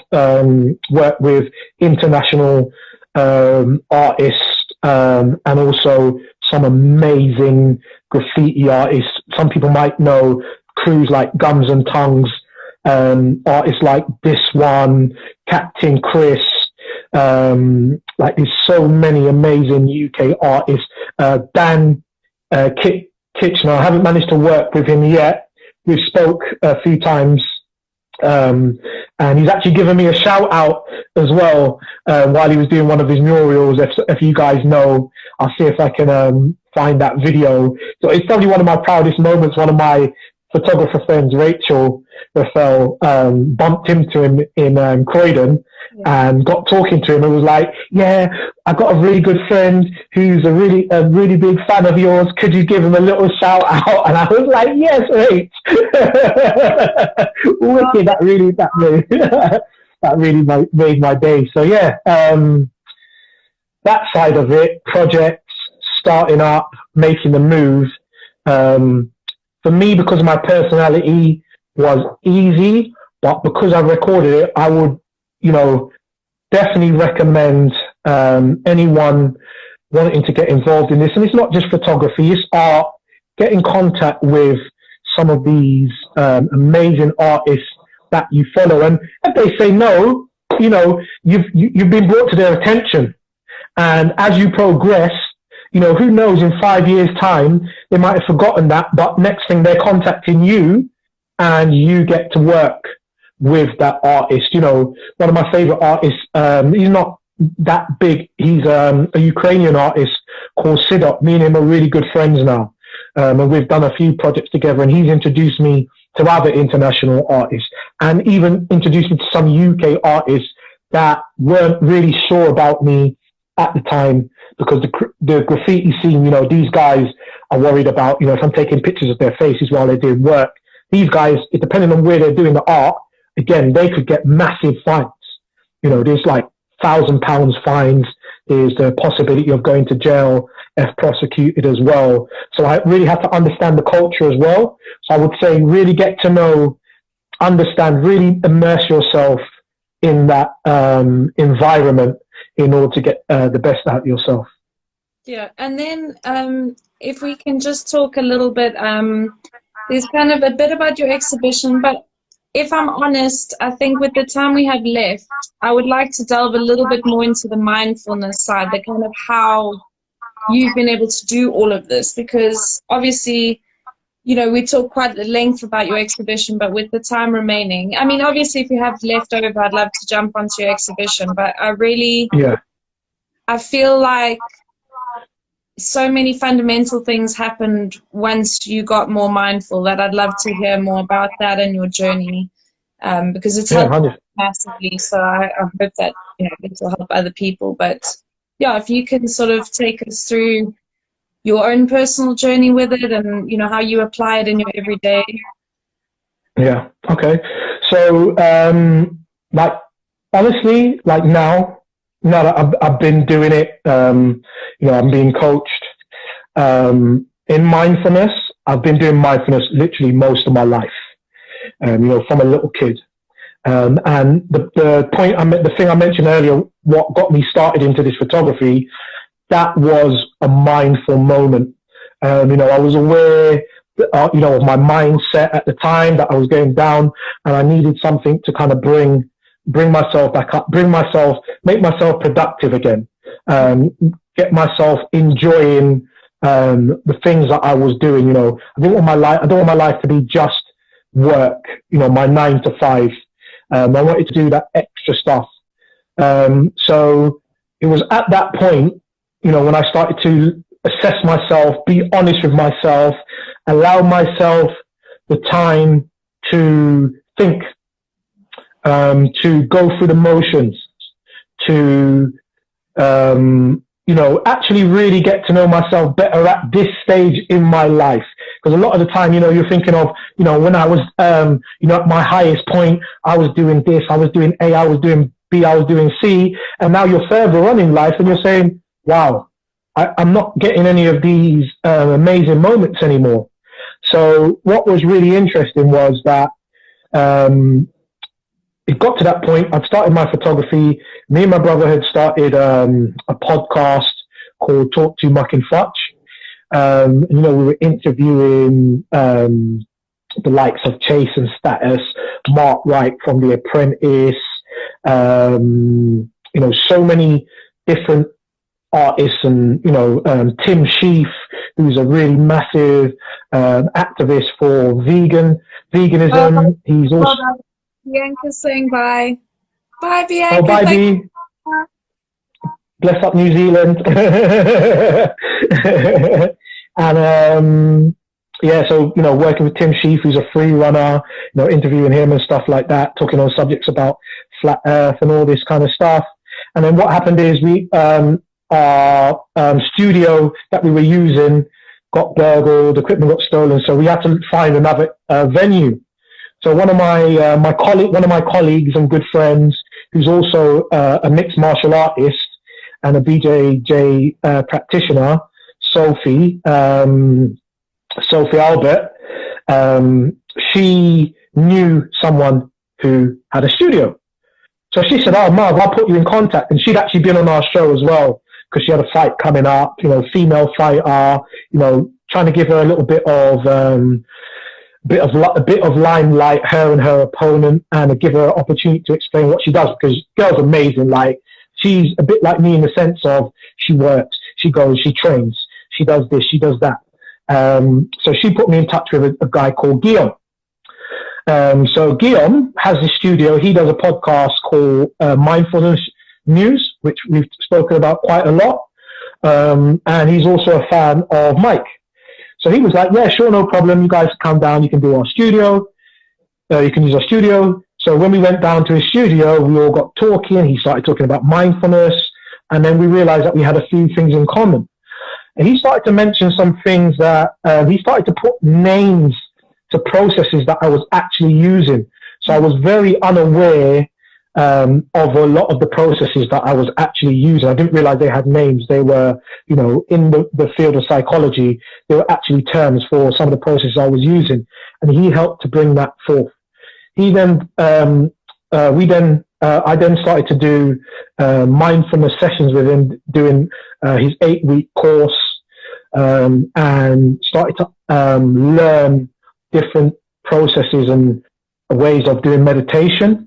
worked with international artists and also some amazing graffiti artists. Some people might know crews like Gums and Tongues, artists like this one, Captain Chris. Like there's so many amazing UK artists. Dan Kitchener, I haven't managed to work with him yet. We've spoke a few times, and he's actually given me a shout out as well while he was doing one of his murals. If you guys know, I'll see if I can find that video. So it's probably one of my proudest moments. One of my photographer friends, Rachel Rafael, bumped into him in Croydon and got talking to him and was like, yeah, I got a really good friend who's a really big fan of yours. Could you give him a little shout out? And I was like, yes, Rach. Wicked. That really made my day. So yeah, that side of it, projects, starting up, making the move, for me, because my personality was easy, but because I recorded it, I would, definitely recommend anyone wanting to get involved in this. And it's not just photography, it's art. Get in contact with some of these amazing artists that you follow. And if they say no, you've been brought to their attention. And as you progress, who knows, in 5 years' time, they might have forgotten that, but next thing they're contacting you and you get to work with that artist. One of my favorite artists, he's not that big. He's a Ukrainian artist called Sidok. Me and him are really good friends now. And we've done a few projects together, and he's introduced me to other international artists and even introduced me to some UK artists that weren't really sure about me at the time, because the graffiti scene, these guys are worried about, if I'm taking pictures of their faces while they're doing work. These guys, depending on where they're doing the art, again, they could get massive fines. There's like £1,000 fines. There's the possibility of going to jail if prosecuted as well. So I really have to understand the culture as well. So I would say really get to know, understand, really immerse yourself in that environment in order to get the best out of yourself. Yeah, and then if we can just talk a little bit, there's kind of a bit about your exhibition, but if I'm honest, I think with the time we have left, I would like to delve a little bit more into the mindfulness side, the kind of how you've been able to do all of this, because obviously, we talk quite at length about your exhibition, but with the time remaining, I mean, obviously, if you have left over, I'd love to jump onto your exhibition, but I feel like so many fundamental things happened once you got more mindful that I'd love to hear more about that and your journey, because it's helped massively. So I hope that it will help other people. But yeah, if you can sort of take us through your own personal journey with it and how you apply it in your everyday. Yeah. Okay. So honestly, now that I've been doing it, I'm being coached in mindfulness. I've been doing mindfulness literally most of my life, from a little kid. And the thing I mentioned earlier, what got me started into this photography, that was a mindful moment. I was aware, of my mindset at the time, that I was going down, and I needed something to kind of bring myself back up, make myself productive again, get myself enjoying the things that I was doing. I don't want my life to be just work, my 9 to 5. I wanted to do that extra stuff So it was at that point, when I started to assess myself, be honest with myself, allow myself the time to think, to go through the motions, to, actually really get to know myself better at this stage in my life. Because a lot of the time, you're thinking of, when I was, at my highest point, I was doing this, I was doing A, I was doing B, I was doing C, and now you're further on in life and you're saying, wow, I'm not getting any of these amazing moments anymore. So what was really interesting was that it got to that point. I'd started my photography. Me and my brother had started a podcast called Talk to Muck and Futch. We were interviewing the likes of Chase and Status, Mark Wright from The Apprentice, so many different artists, and Tim Sheaf, who's a really massive activist for veganism. He's also Bianca's saying bye. Bye, Bianca. Oh, bye, B. Bless up New Zealand. And so working with Tim Sheaf, who's a free runner, interviewing him and stuff like that, talking on subjects about flat Earth and all this kind of stuff. And then what happened is our studio that we were using got burgled, equipment got stolen, so we had to find another venue. So one of my colleagues and good friends, who's also a mixed martial artist and a BJJ practitioner, Sophie Albert, she knew someone who had a studio. So she said, "Oh, Marv, I'll put you in contact." And she'd actually been on our show as well, because she had a fight coming up, female fighter, trying to give her a little bit of a bit of limelight, her and her opponent, and give her an opportunity to explain what she does, because girl's amazing. Like, she's a bit like me in the sense of she works, she goes, she trains, she does this, she does that. So she put me in touch with a guy called Guillaume. So Guillaume has a studio. He does a podcast called Mindfulness News, which we've spoken about quite a lot. And he's also a fan of Mike. So he was like, "Yeah, sure, no problem. You guys come down. You can do our studio. You can use our studio." So when we went down to his studio, we all got talking. He started talking about mindfulness. And then we realized that we had a few things in common. And he started to mention some things that he started to put names to processes that I was actually using. So I was very unaware of a lot of the processes that I was actually using. I didn't realize they had names. They were, in the field of psychology, they were actually terms for some of the processes I was using. And he helped to bring that forth. I then started to do mindfulness sessions with him, doing his 8-week course, and started to learn different processes and ways of doing meditation.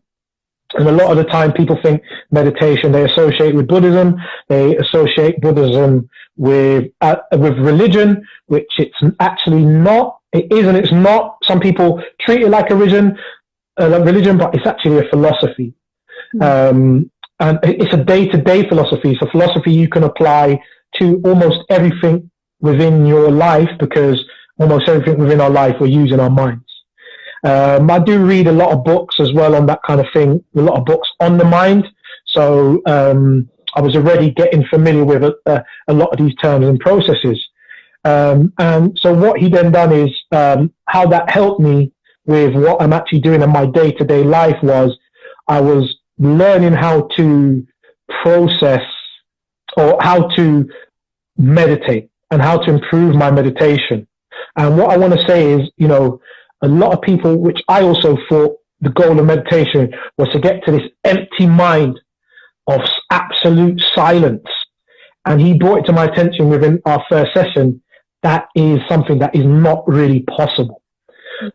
And a lot of the time people think meditation, they associate with Buddhism. They associate Buddhism with religion, which it's actually not. It is and it's not. Some people treat it like a religion, but it's actually a philosophy. And it's a day-to-day philosophy. It's a philosophy you can apply to almost everything within your life, because almost everything within our life we're using our minds. I do read a lot of books as well on that kind of thing, a lot of books on the mind. So I was already getting familiar with a lot of these terms and processes. And so what he then done is, how that helped me with what I'm actually doing in my day-to-day life was, I was learning how to process, or how to meditate, and how to improve my meditation. And what I want to say is, a lot of people, which I also thought the goal of meditation was to get to this empty mind of absolute silence. And he brought it to my attention within our first session. That is something that is not really possible.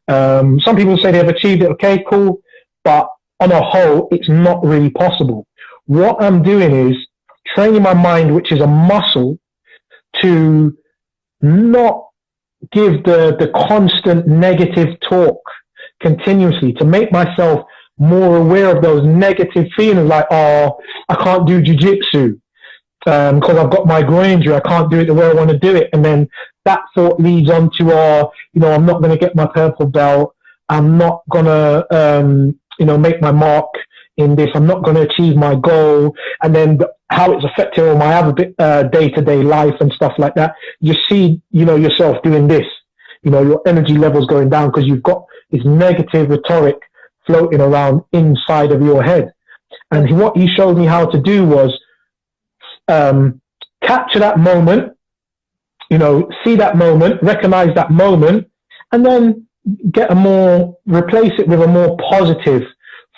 Some people say they've achieved it. Okay, cool. But on a whole, it's not really possible. What I'm doing is training my mind, which is a muscle, to not give the constant negative talk continuously, to make myself more aware of those negative feelings like, oh, I can't do jiu-jitsu because I've got my groin injury, I can't do it the way I want to do it. And then that thought leads on to, I'm not going to get my purple belt. I'm not going to, make my mark in this. I'm not going to achieve my goal. And then how it's affecting all my other day-to-day life and stuff like that. You see, yourself doing this, your energy levels going down because you've got this negative rhetoric floating around inside of your head. And what he showed me how to do was capture that moment, see that moment, recognize that moment, and then replace it with a more positive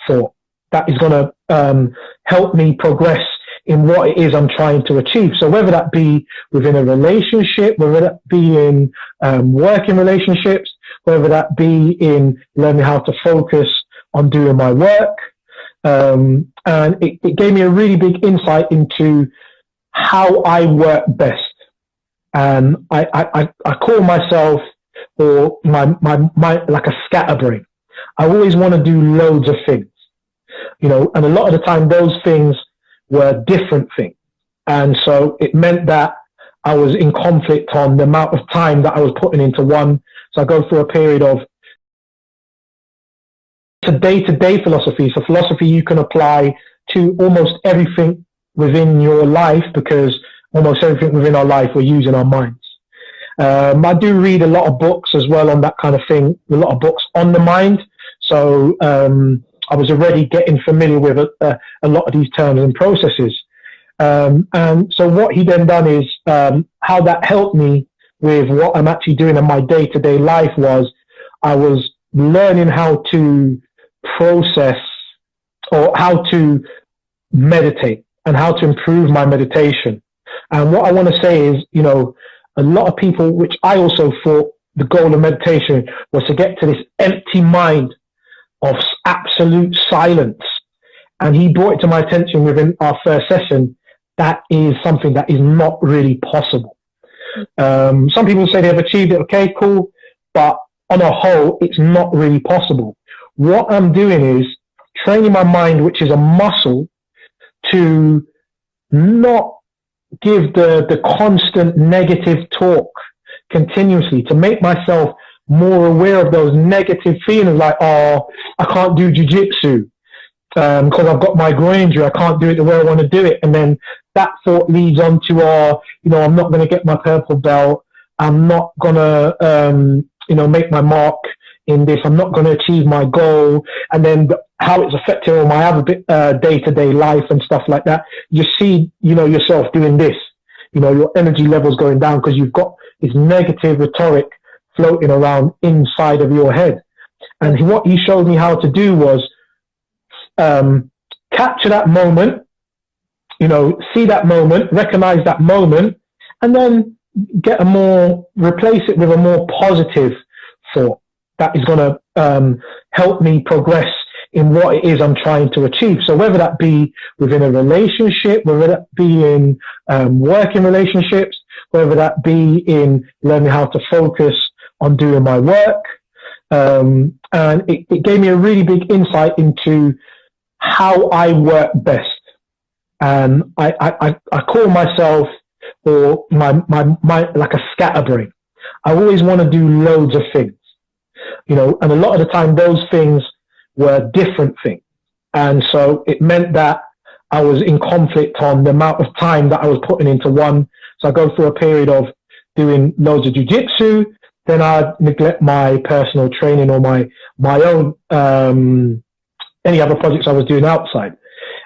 thought that is going to help me progress in what it is I'm trying to achieve. So whether that be within a relationship, whether that be in working relationships, whether that be in learning how to focus on doing my work. And it gave me a really big insight into how I work best. And I call myself, or my like a scatterbrain. I always want to do loads of things, and a lot of the time those things were different things. And so it meant that I was in conflict on the amount of time that I was putting into one. So I go through a period of day-to-day philosophy. So philosophy you can apply to almost everything within your life, because almost everything within our life we're using our minds. I do read a lot of books as well on that kind of thing, a lot of books on the mind. So I was already getting familiar with a lot of these terms and processes. And so what he then done is how that helped me with what I'm actually doing in my day-to-day life was I was learning how to process or how to meditate and how to improve my meditation. And what I want to say is, a lot of people, which I also thought the goal of meditation was to get to this empty mind of absolute silence. And he brought it to my attention within our first session. That is something that is not really possible. Some people say they've achieved it. Okay, cool. But on a whole, it's not really possible. What I'm doing is training my mind, which is a muscle, to not give the constant negative talk continuously, to make myself more aware of those negative feelings like, oh, I can't do jiu-jitsu because I've got my groin injury, I can't do it the way I want to do it. And then that thought leads on to, I'm not going to get my purple belt. I'm not going to, make my mark in this. I'm not going to achieve my goal. And then how it's affecting all my other day-to-day life and stuff like that. You see, yourself doing this, your energy levels going down because you've got this negative rhetoric floating around inside of your head. And what he showed me how to do was capture that moment, see that moment, recognize that moment, and then replace it with a more positive thought that is going to help me progress in what it is I'm trying to achieve. So whether that be within a relationship, whether that be in working relationships, whether that be in learning how to focus on doing my work. And it gave me a really big insight into how I work best. And I call myself, or my like a scatterbrain. I always want to do loads of things, and a lot of the time those things were different things. And so it meant that I was in conflict on the amount of time that I was putting into one. So I go through a period of doing loads of jiu-jitsu, then I'd neglect my personal training or my own, any other projects I was doing outside.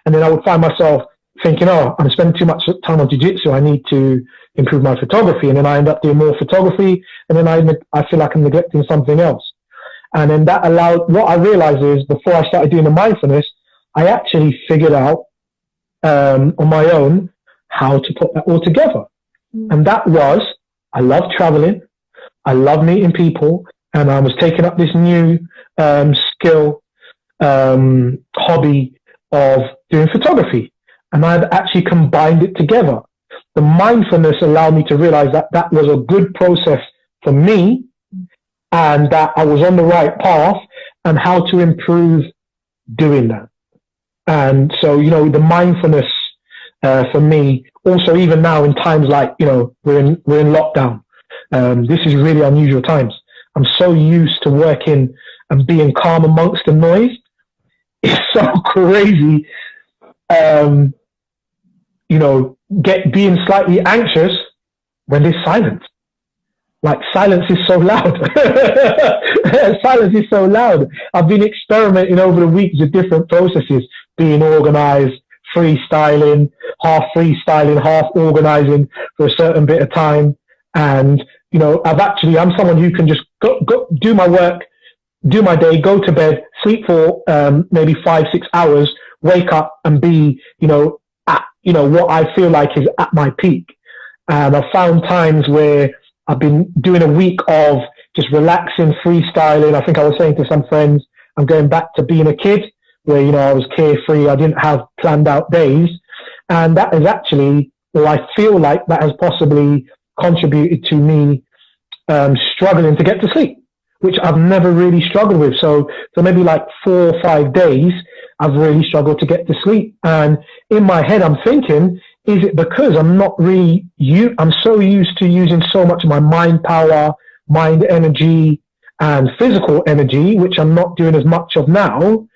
And then I would find myself thinking, I'm spending too much time on jiu-jitsu, I need to improve my photography. And then I end up doing more photography, and then I feel like I'm neglecting something else. And then that allowed, what I realized is before I started doing the mindfulness, I actually figured out on my own how to put that all together. And that was, I love traveling, I love meeting people, and I was taking up this new skill, hobby of doing photography. And I'd actually combined it together. The mindfulness allowed me to realize that that was a good process for me, and that I was on the right path, and how to improve doing that. And so, the mindfulness for me, also even now in times like, we're in lockdown. This is really unusual times. I'm so used to working and being calm amongst the noise. It's so crazy, being slightly anxious when there's silence. Like, silence is so loud. Silence is so loud. I've been experimenting over the weeks with different processes, being organized, freestyling, half organizing for a certain bit of time. And, I'm someone who can just go do my work, do my day, go to bed, sleep for maybe 5-6 hours, wake up and be, at, what I feel like is at my peak. And I've found times where I've been doing a week of just relaxing, freestyling. I think I was saying to some friends, I'm going back to being a kid where, I was carefree. I didn't have planned out days. And that is actually, or I feel like that has possibly contributed to me struggling to get to sleep, which I've never really struggled with. So for maybe like 4 or 5 days, I've really struggled to get to sleep. And in my head, I'm thinking, is it because I'm not really, I'm so used to using so much of my mind power, mind energy, and physical energy, which I'm not doing as much of now?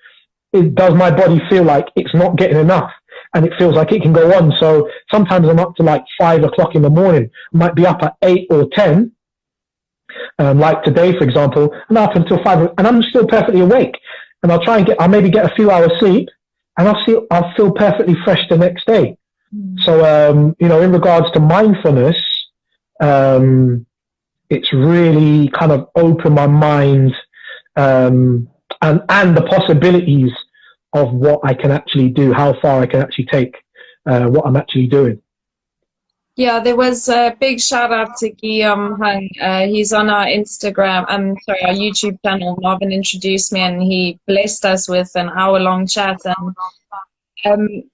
Does my body feel like it's not getting enough? And it feels like it can go on. So sometimes I'm up to like 5 o'clock in the morning. I might be up at 8 or 10. Like today, for example, I'm up until 5 and I'm still perfectly awake. And I'll maybe get a few hours sleep and I'll feel perfectly fresh the next day. So, in regards to mindfulness, it's really kind of opened my mind, and the possibilities of what I can actually do, how far I can actually take, what I'm actually doing. Yeah, there was a big shout out to Guillaume Hung. He's on our Instagram, our YouTube channel. Marvin introduced me and he blessed us with an hour-long chat. And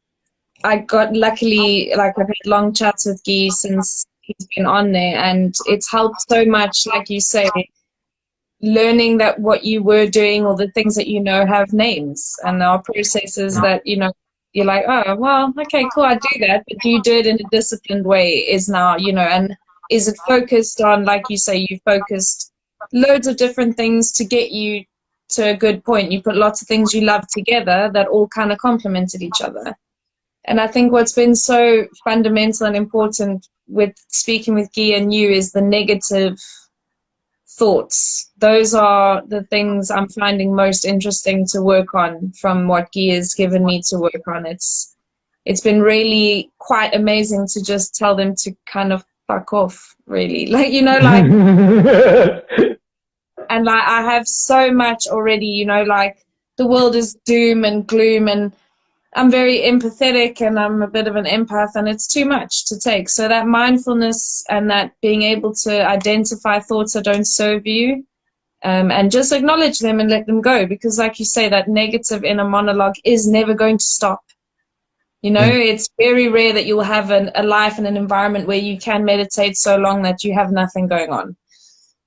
I got luckily, like I've had long chats with Guy since he's been on there, and it's helped so much, like you say, learning that what you were doing or the things that have names and are processes that, you're like, oh, well, okay, cool, I do that, but you do it in a disciplined way is now, and is it focused on, like you say, you focused loads of different things to get you to a good point. You put lots of things you love together that all kind of complemented each other. And I think what's been so fundamental and important with speaking with Guy and you is the negative thoughts. Those are the things I'm finding most interesting to work on from what Guy has given me to work on. It's been really quite amazing to just tell them to kind of fuck off, really. Like, and like I have so much already, like the world is doom and gloom, and I'm very empathetic and I'm a bit of an empath, and it's too much to take. So that mindfulness and that being able to identify thoughts that don't serve you, and just acknowledge them and let them go. Because like you say, that negative inner monologue is never going to stop. It's very rare that you'll have a life and an environment where you can meditate so long that you have nothing going on.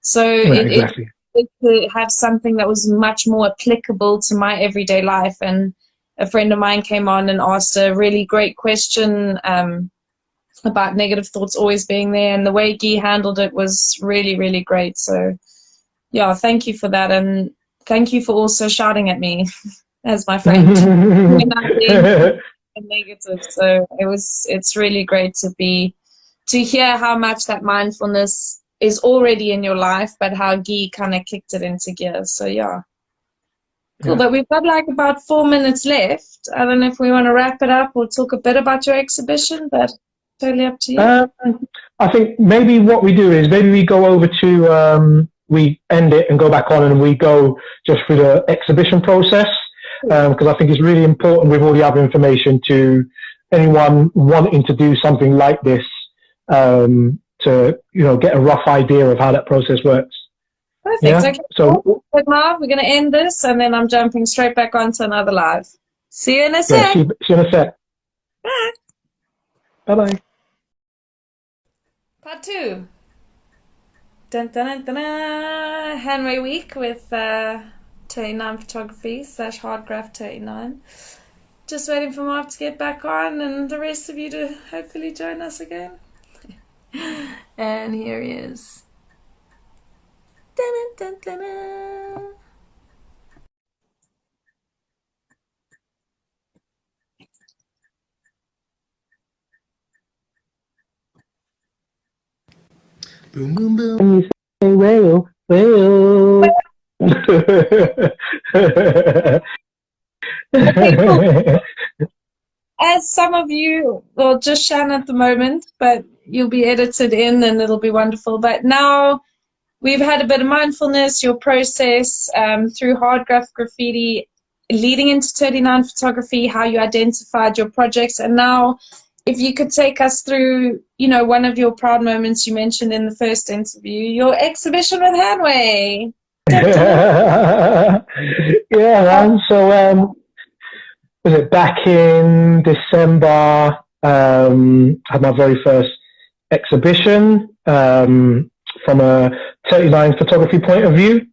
So exactly. It's to have something that was much more applicable to my everyday life. And a friend of mine came on and asked a really great question about negative thoughts always being there, and the way Guy handled it was really, really great. So yeah, thank you for that, and thank you for also shouting at me as my friend when I'm being negative. So it's really great to hear how much that mindfulness is already in your life, but how Guy kind of kicked it into gear. So yeah. Cool, but we've got like about 4 minutes left. I don't know if we want to wrap it up or talk a bit about your exhibition, but totally up to you. I think maybe what we do is maybe we go over to, we end it and go back on and we go just through the exhibition process, because I think it's really important with all the other information to anyone wanting to do something like this, to, get a rough idea of how that process works. Perfect. Yeah? Okay. So, Marv, we're going to end this, and then I'm jumping straight back onto another live. See you in a sec. Yeah, see you in a sec. Bye. Bye-bye. Part 2. Dun, dun, dun, dun, dun. Hanway Week with Terty9photography / Hardgraff 39. Just waiting for Mark to get back on and the rest of you to hopefully join us again. And here he is. Dun-dun-dun-dun-dun. Boom, boom, boom. And you say, well, well. As some of you, well, just Shan at the moment, but you'll be edited in and it'll be wonderful. But now we've had a bit of mindfulness, your process through Hardgraff graffiti, leading into Terty9photography, how you identified your projects. And now, if you could take us through, you know, one of your proud moments you mentioned in the first interview, your exhibition with Hanway. Yeah, man. So, was it back in December? I had my very first exhibition from a Terty9photography point of view,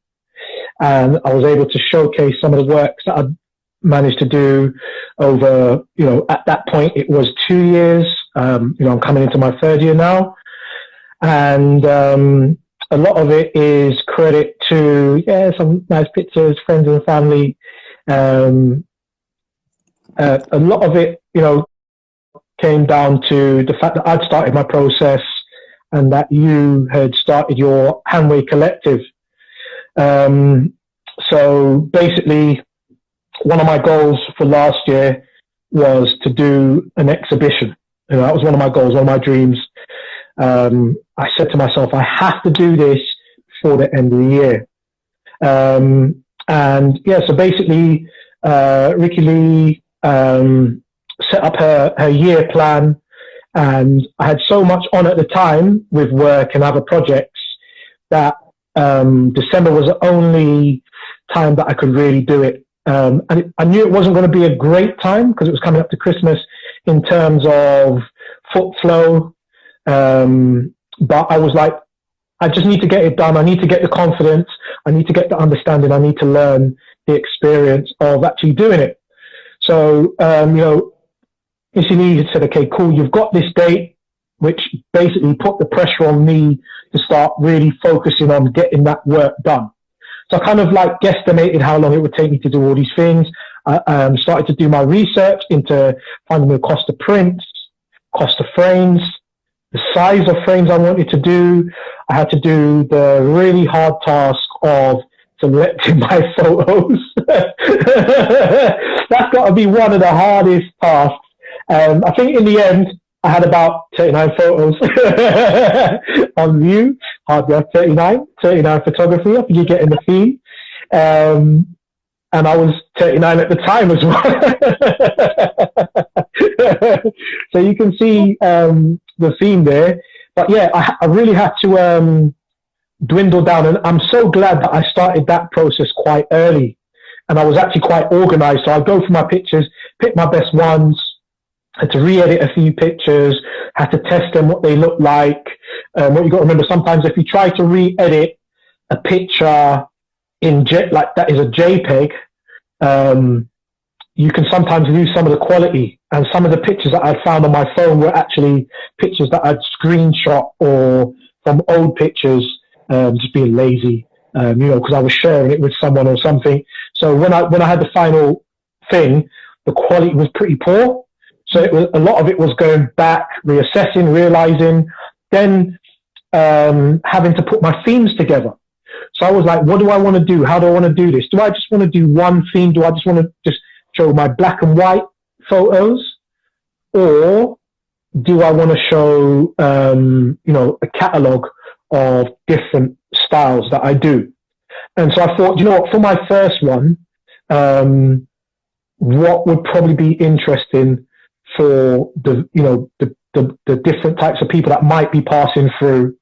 and I was able to showcase some of the works that I'd managed to do over, you know, at that point it was 2 years. You know, I'm coming into my third year now, and a lot of it is credit to some nice pictures, friends and family. A lot of it, you know, came down to the fact that I'd started my process and that you had started your Hanway Collective. So basically, one of my goals for last year was to do an exhibition. You know, that was one of my goals, one of my dreams. I said to myself, I have to do this before the end of the year. And yeah, so basically, Rickylee set up her year plan, and I had so much on at the time with work and other projects that December was the only time that I could really do it. And I knew it wasn't going to be a great time because it was coming up to Christmas in terms of foot flow. But I was like, I just need to get it done. I need to get the confidence. I need to get the understanding. I need to learn the experience of actually doing it. So, you know, Rickylee said, okay, cool, you've got this date, which basically put the pressure on me to start really focusing on getting that work done. So I kind of like guesstimated how long it would take me to do all these things. I started to do my research into finding the cost of prints, cost of frames, the size of frames I wanted to do. I had to do the really hard task of selecting my photos. That's got to be one of the hardest tasks. I think in the end, I had about 39 photos on view, Hardgraff 39, Terty9photography. I think you're getting the theme. And I was 39 at the time as well. So you can see the theme there. But yeah, I really had to dwindle down. And I'm so glad that I started that process quite early. And I was actually quite organized. So I'd go through my pictures, pick my best ones, had to re-edit a few pictures, had to test them, what they look like. What you got to remember, sometimes if you try to re-edit a picture in like that is a JPEG, you can sometimes lose some of the quality. And some of the pictures that I'd found on my phone were actually pictures that I'd screenshot or from old pictures, just being lazy, you know, because I was sharing it with someone or something. So when I had the final thing, the quality was pretty poor. So it was, a lot of it was going back, reassessing, realizing, then having to put my themes together. So I was like, what do I want to do? How do I want to do this? Do I just want to do one theme? Do I just want to just show my black and white photos? Or do I want to show, you know, a catalog of different styles that I do? And so I thought, you know what, for my first one, what would probably be interesting for the, you know, the different types of people that might be passing through,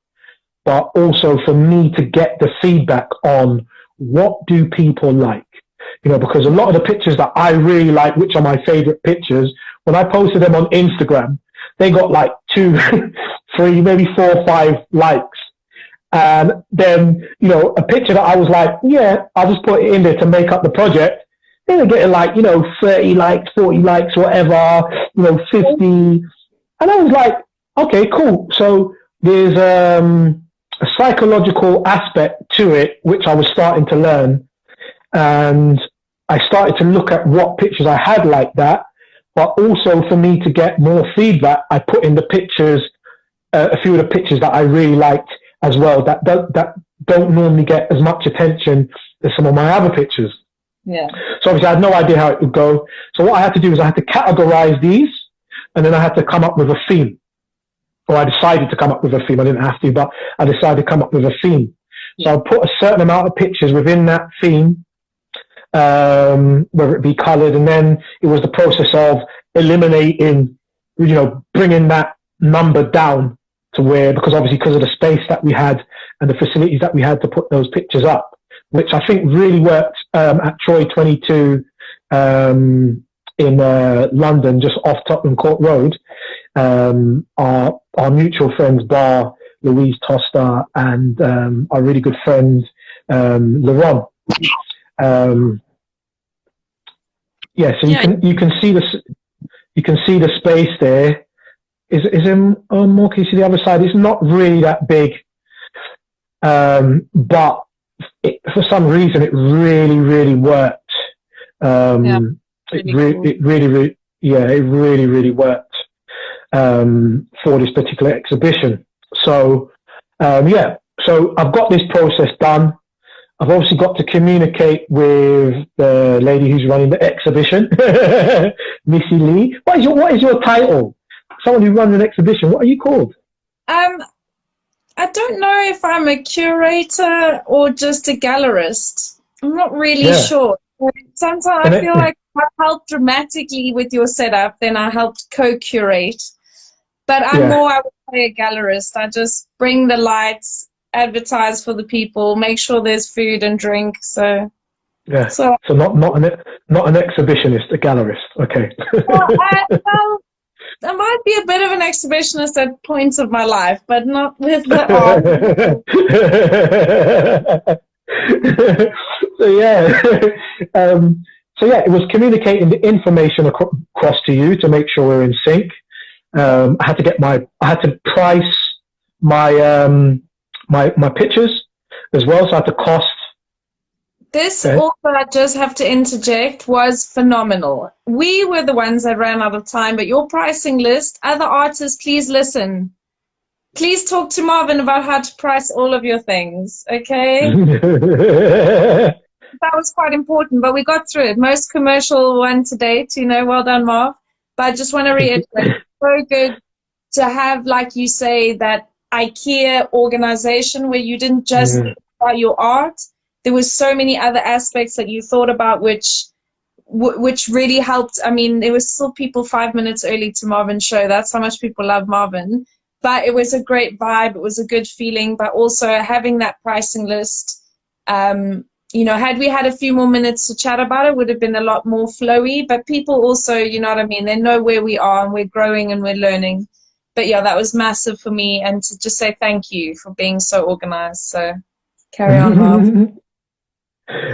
but also for me to get the feedback on what do people like, you know, because a lot of the pictures that I really like, which are my favorite pictures, when I posted them on Instagram, they got like 2, 3, maybe 4 or 5 likes. And then, you know, a picture that I was like, yeah, I'll just put it in there to make up the project. They're getting like, you know, 30 likes, 40 likes, whatever, you know, 50. And I was like, okay, cool. So there's a psychological aspect to it, which I was starting to learn. And I started to look at what pictures I had like that. But also for me to get more feedback, I put in the pictures, a few of the pictures that I really liked as well, that don't normally get as much attention as some of my other pictures. Yeah. So obviously I had no idea how it would go. So what I had to do is I had to categorize these, and then I had to come up with a theme. Or I decided to come up with a theme. I didn't have to, but I decided to come up with a theme. So I put a certain amount of pictures within that theme, whether it be colored, and then it was the process of eliminating, you know, bringing that number down to where, because obviously because of the space that we had and the facilities that we had to put those pictures up, which I think really worked at Troy 22 in London, just off Tottenham Court Road. Our mutual friends, Bar, Louise Toster, and our really good friend, Laurent. You can see the space there. Is more? Can you see the other side? It's not really that big, but for some reason it really worked. It really worked for this particular exhibition. So so I've got this process done. I've obviously got to communicate with the lady who's running the exhibition, Missy Lee. What is your title? Someone who runs an exhibition. What are you called? I don't know if I'm a curator or just a gallerist. I'm not really sure. Sometimes I feel like I helped dramatically with your setup, then I helped co-curate. But I'm more, I would say, a gallerist. I just bring the lights, advertise for the people, make sure there's food and drink. So not an exhibitionist, a gallerist. Okay. Well, I might be a bit of an exhibitionist at points of my life, but not with the art. It was communicating the information across to you to make sure we're in sync. I had to price my pictures as well, so I had to cost. This also, I just have to interject, was phenomenal. We were the ones that ran out of time, but your pricing list, other artists, please listen. Please talk to Marvin about how to price all of your things, okay? That was quite important, but we got through it. Most commercial one to date, you know, well done, Marv. But I just want to reiterate, so good to have, like you say, that IKEA organization where you didn't just think about your art. There was so many other aspects that you thought about, which really helped. I mean, there was still people 5 minutes early to Marvin's show. That's how much people love Marvin. But it was a great vibe. It was a good feeling. But also having that pricing list, you know, had we had a few more minutes to chat about it, would have been a lot more flowy. But people also, you know what I mean, they know where we are and we're growing and we're learning. But yeah, that was massive for me. And to just say thank you for being so organized. So carry on, Marv.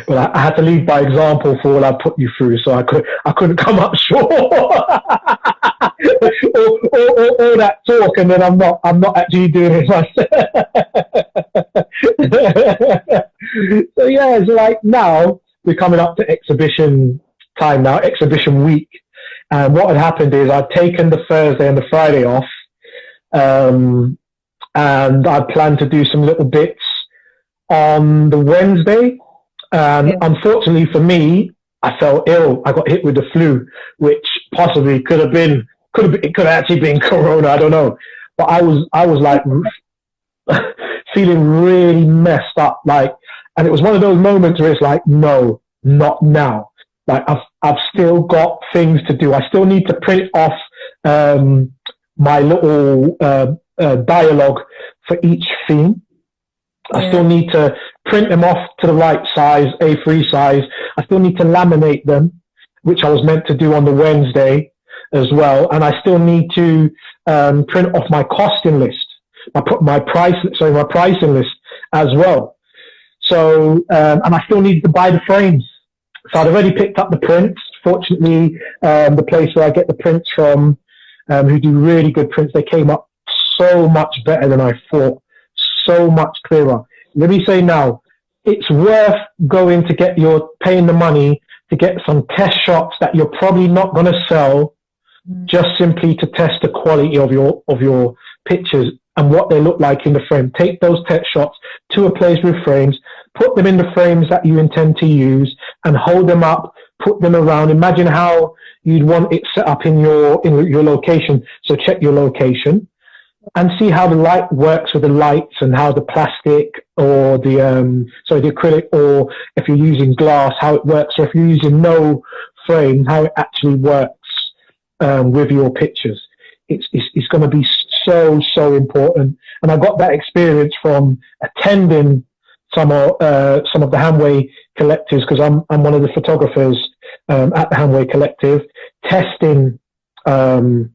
Well, I had to lead by example for what I put you through, so I couldn't come up short. All that talk, and then I'm not actually doing it myself. So it's like now we're coming up to exhibition time now, exhibition week, and what had happened is I'd taken the Thursday and the Friday off, and I planned to do some little bits on the Wednesday. Unfortunately for me, I fell ill. I got hit with the flu, which possibly could have actually been corona. I don't know, but I was like feeling really messed up. Like, and it was one of those moments where it's like, no, not now. Like I've still got things to do. I still need to print off my little dialogue for each theme. I still need to print them off to the right size, A3 size. I still need to laminate them, which I was meant to do on the Wednesday as well. And I still need to print off my costing list, my pricing list as well. So, and I still needed to buy the frames. So I'd already picked up the prints. Fortunately, the place where I get the prints from, who do really good prints, they came up so much better than I thought, so much clearer. Let me say now, it's worth going to get paying the money to get some test shots that you're probably not going to sell, just simply to test the quality of your pictures and what they look like in the frame. Take those test shots to a place with frames, put them in the frames that you intend to use, and hold them up, put them around. Imagine how you'd want it set up in your location. So check your location and see how the light works with the lights, and how the plastic or the acrylic, or if you're using glass, how it works. Or if you're using no frame, how it actually works with your pictures. It's going to be so important. And I got that experience from attending some of the Hanway collectives, because I'm one of the photographers at the Hanway Collective, testing the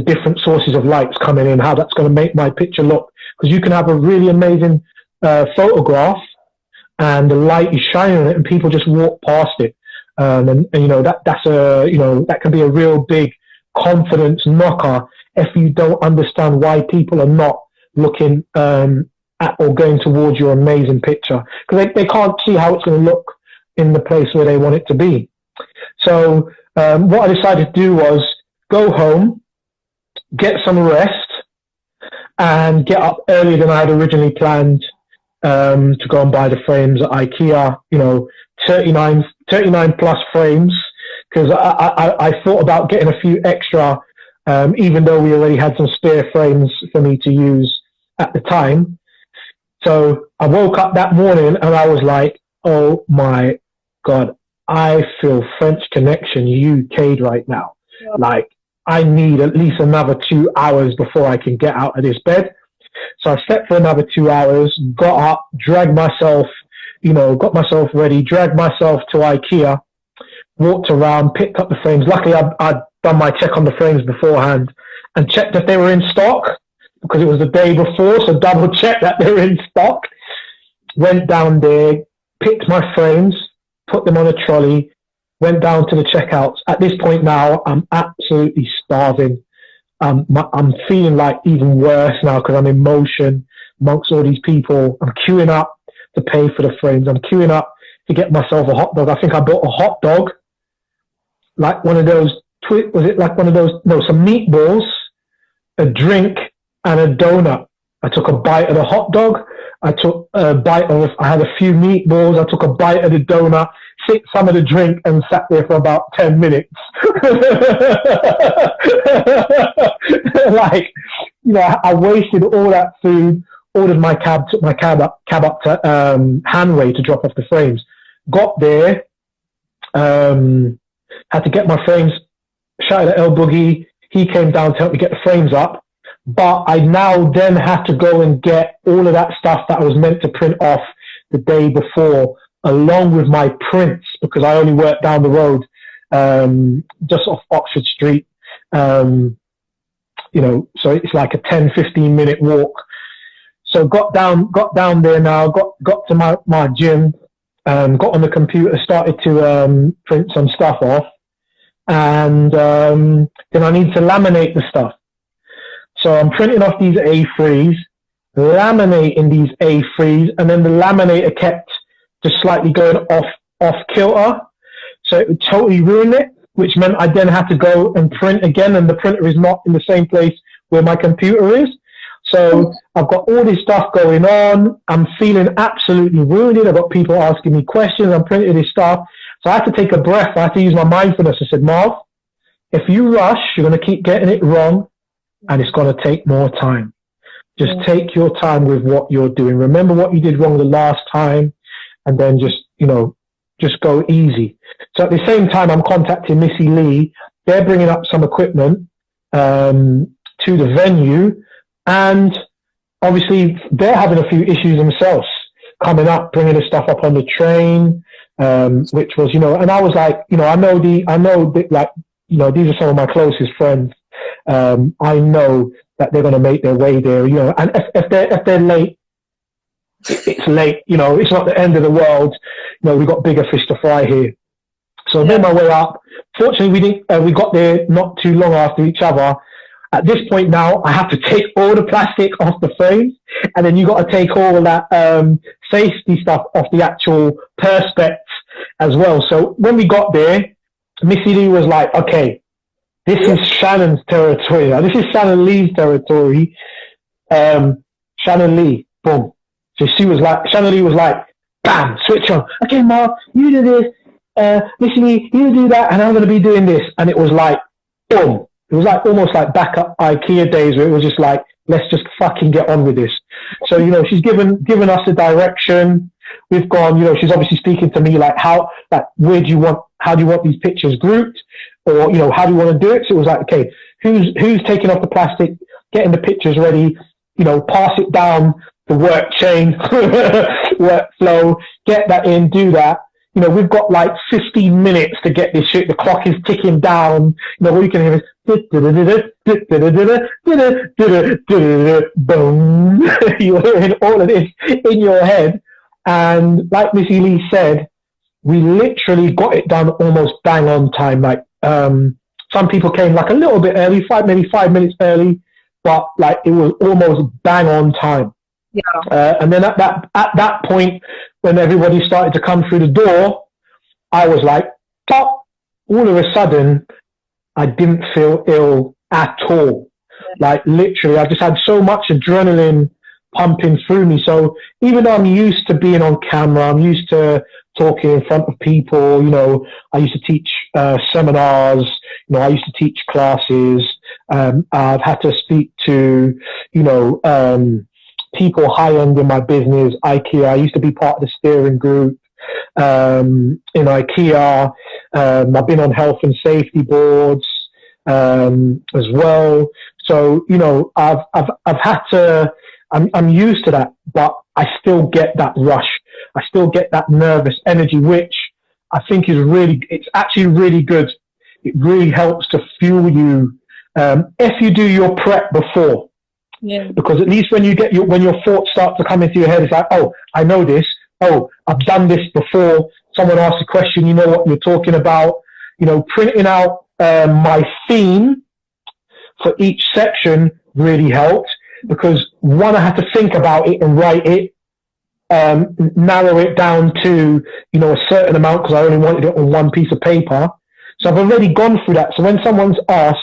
different sources of lights coming in, how that's going to make my picture look. Because you can have a really amazing photograph and the light is shining on it and people just walk past it. That can be a real big confidence knocker if you don't understand why people are not looking at or going towards your amazing picture, because they can't see how it's going to look in the place where they want it to be. So what I decided to do was go home, get some rest, and get up earlier than I had originally planned to go and buy the frames at IKEA, 39 plus frames, because I thought about getting a few extra, even though we already had some spare frames for me to use at the time. So I woke up that morning and I was like, oh my God, I feel French Connection UK'd right now. Yeah. Like, I need at least another 2 hours before I can get out of this bed. So I slept for another 2 hours, got up, dragged myself, got myself ready, dragged myself to IKEA, walked around, picked up the frames. Luckily, I'd done my check on the frames beforehand and checked if they were in stock, because it was the day before, so double checked that they were in stock. Went down there, picked my frames, put them on a trolley, went down to the checkouts. At this point now, I'm absolutely starving. I'm feeling like even worse now because I'm in motion amongst all these people. I'm queuing up to pay for the frames. I'm queuing up to get myself a hot dog. I think I bought a hot dog, like one of those, some meatballs, a drink, and a donut. I took a bite of the hot dog. I had a few meatballs. I took a bite of the donut, sipped some of the drink, and sat there for about 10 minutes. I wasted all that food, ordered my cab, took my cab up to Hanway to drop off the frames. Got there, had to get my frames, shouted at El Boogie. He came down to help me get the frames up. But I now then had to go and get all of that stuff that I was meant to print off the day before, along with my prints, because I only worked down the road, just off Oxford Street. So it's like a 10-15 minute walk. So got down there now, got to my gym, got on the computer, started to print some stuff off, and then I need to laminate the stuff. So I'm printing off these A3s, laminating these A3s, and then the laminator kept just slightly going off kilter. So it would totally ruin it, which meant I then had to go and print again, and the printer is not in the same place where my computer is. So I've got all this stuff going on. I'm feeling absolutely wounded. I've got people asking me questions. I'm printing this stuff. So I had to take a breath. I had to use my mindfulness. I said, Marv, if you rush, you're going to keep getting it wrong, and it's going to take more time. Just take your time with what you're doing. Remember what you did wrong the last time, and then just go easy. So at the same time, I'm contacting Missy Lee. They're bringing up some equipment to the venue, and obviously they're having a few issues themselves coming up, bringing the stuff up on the train, which was, and I was like, these are some of my closest friends. I know that they're going to make their way there, and if they're late, it's late, you know, it's not the end of the world. You know, we got bigger fish to fry here. So I made my way up. Fortunately, we got there not too long after each other. At this point now, I have to take all the plastic off the frames, and then you got to take all of that safety stuff off the actual perspex as well. So when we got there, Missy Lee was like, okay, this is Shannon's territory. Now, this is Shannon Lee's territory. Shannon Lee, boom. So Shannon Lee was like, bam, switch on. Okay, Mark, you do this. Missy Lee, you do that, and I'm going to be doing this. And it was like, boom. It was like almost like back up IKEA days where it was just like, let's just fucking get on with this. So, you know, she's given us a direction. We've gone, you know, she's obviously speaking to me like, how do you want these pictures grouped? Or, you know, how do you want to do it? So it was like, okay, who's taking off the plastic, getting the pictures ready, you know, pass it down the work chain, workflow, get that in, do that. You know, we've got like 15 minutes to get this shit. The clock is ticking down. You know, all you can hear is boom. You're hearing all of this in your head. And like Missy Lee said, we literally got it done almost bang on time. Like, some people came like a little bit early, maybe 5 minutes early, but like it was almost bang on time. Yeah. And then at that point, when everybody started to come through the door, I was like, pop. All of a sudden, I didn't feel ill at all. Like literally, I just had so much adrenaline pumping through me. So even though I'm used to being on camera, I'm used to talking in front of people, you know, I used to teach seminars, you know, I used to teach classes. I've had to speak to, you know, people high end in my business, IKEA. I used to be part of the steering group in IKEA. I've been on health and safety boards as well. So, you know, I've had to, I'm used to that, but I still get that rush. I still get that nervous energy, which I think is it's actually really good. It really helps to fuel you if you do your prep before. Yeah. Because at least when your thoughts start to come into your head, it's like, oh, I know this. Oh, I've done this before. Someone asks a question, you know what you're talking about. You know, printing out my theme for each section really helped because one, I had to think about it and write it, narrow it down to, you know, a certain amount because I only wanted it on one piece of paper. So I've already gone through that. So when someone's asked,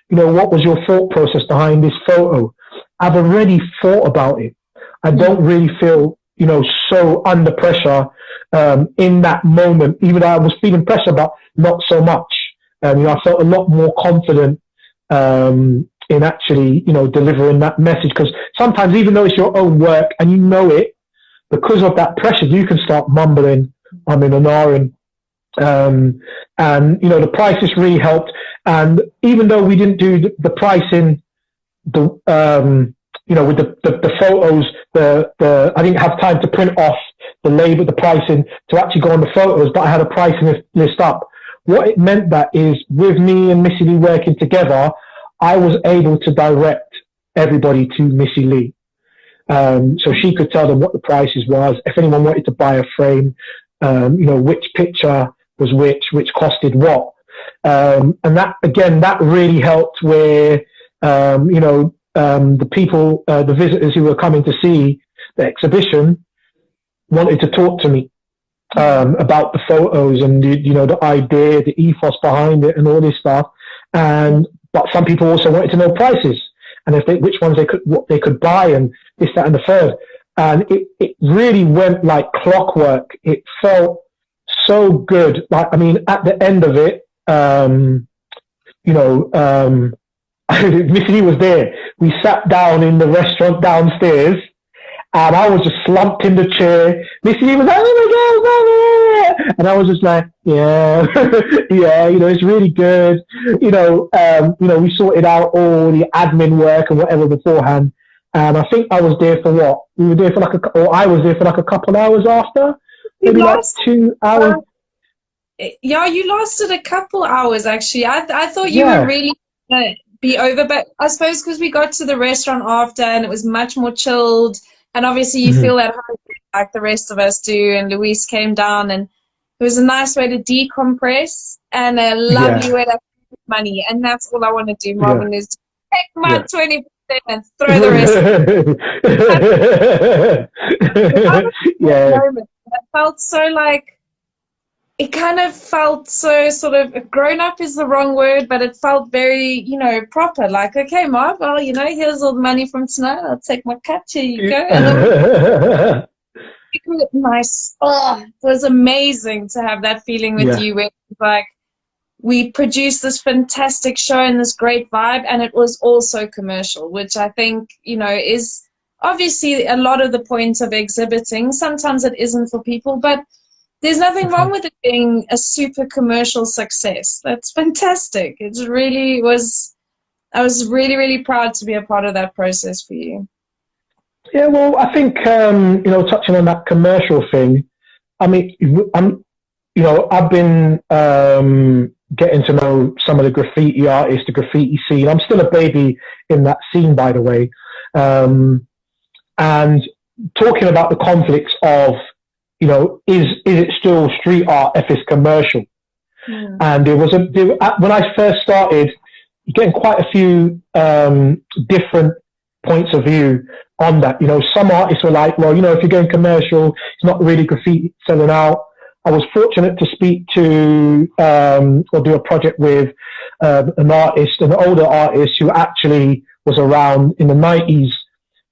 you know, what was your thought process behind this photo? I've already thought about it. I don't really feel, you know, so under pressure in that moment, even though I was feeling pressure, but not so much. You know, I felt a lot more confident in actually, you know, delivering that message. Because sometimes, even though it's your own work and you know it, because of that pressure, you can start mumbling, I'm in an ahhing. And, you know, the prices really helped. And even though we didn't do the pricing, you know, with the photos, I didn't have time to print off the label, the pricing to actually go on the photos, but I had a pricing list up. What it meant that is with me and Missy Lee working together, I was able to direct everybody to Missy Lee. So she could tell them what the prices was. If anyone wanted to buy a frame, you know, which picture was which costed what. And that, again, that really helped where, you know, the people, the visitors who were coming to see the exhibition wanted to talk to me about the photos and you know, the idea, the ethos behind it and all this stuff. But some people also wanted to know prices and which ones what they could buy and this, that, and the third. And it really went like clockwork. It felt so good. Like, I mean, at the end of it, you know, Missy Lee was there. We sat down in the restaurant downstairs, and I was just slumped in the chair. Missy Lee was like, "Oh my God!" And I was just like, "Yeah, yeah, you know, it's really good." You know, we sorted out all the admin work and whatever beforehand. And I think I was there for what? We were there for I was there for like a couple hours after, maybe like 2 hours. Yeah, you lasted a couple hours actually. I thought you were really be over, but I suppose because we got to the restaurant after and it was much more chilled, and obviously you feel at home like the rest of us do. And Luis came down, and it was a nice way to decompress and a lovely way to make money. And that's all I want to do, Marvin, is take my 20% and throw the rest. It felt so like, it kind of felt so sort of, grown up is the wrong word, but it felt very, you know, proper. Like, okay, Marv, well, you know, here's all the money from tonight. I'll take my cut. Here you go. And then nice. Oh, it was amazing to have that feeling with you. Where it was like, we produced this fantastic show and this great vibe, and it was also commercial, which I think, you know, is obviously a lot of the point of exhibiting. Sometimes it isn't for people, but there's nothing wrong with it being a super commercial success. That's fantastic. It really was. I was really, really proud to be a part of that process for you. Yeah, well, I think, you know, touching on that commercial thing, I mean, I've been getting to know some of the graffiti artists, the graffiti scene. I'm still a baby in that scene, by the way. And talking about the conflicts of, you know, is it still street art if it's commercial? And when I first started, getting quite a few different points of view on that. You know, some artists were like, well, you know, if you're going commercial, it's not really graffiti selling out. I was fortunate to speak to or do a project with an older artist who actually was around in the 90s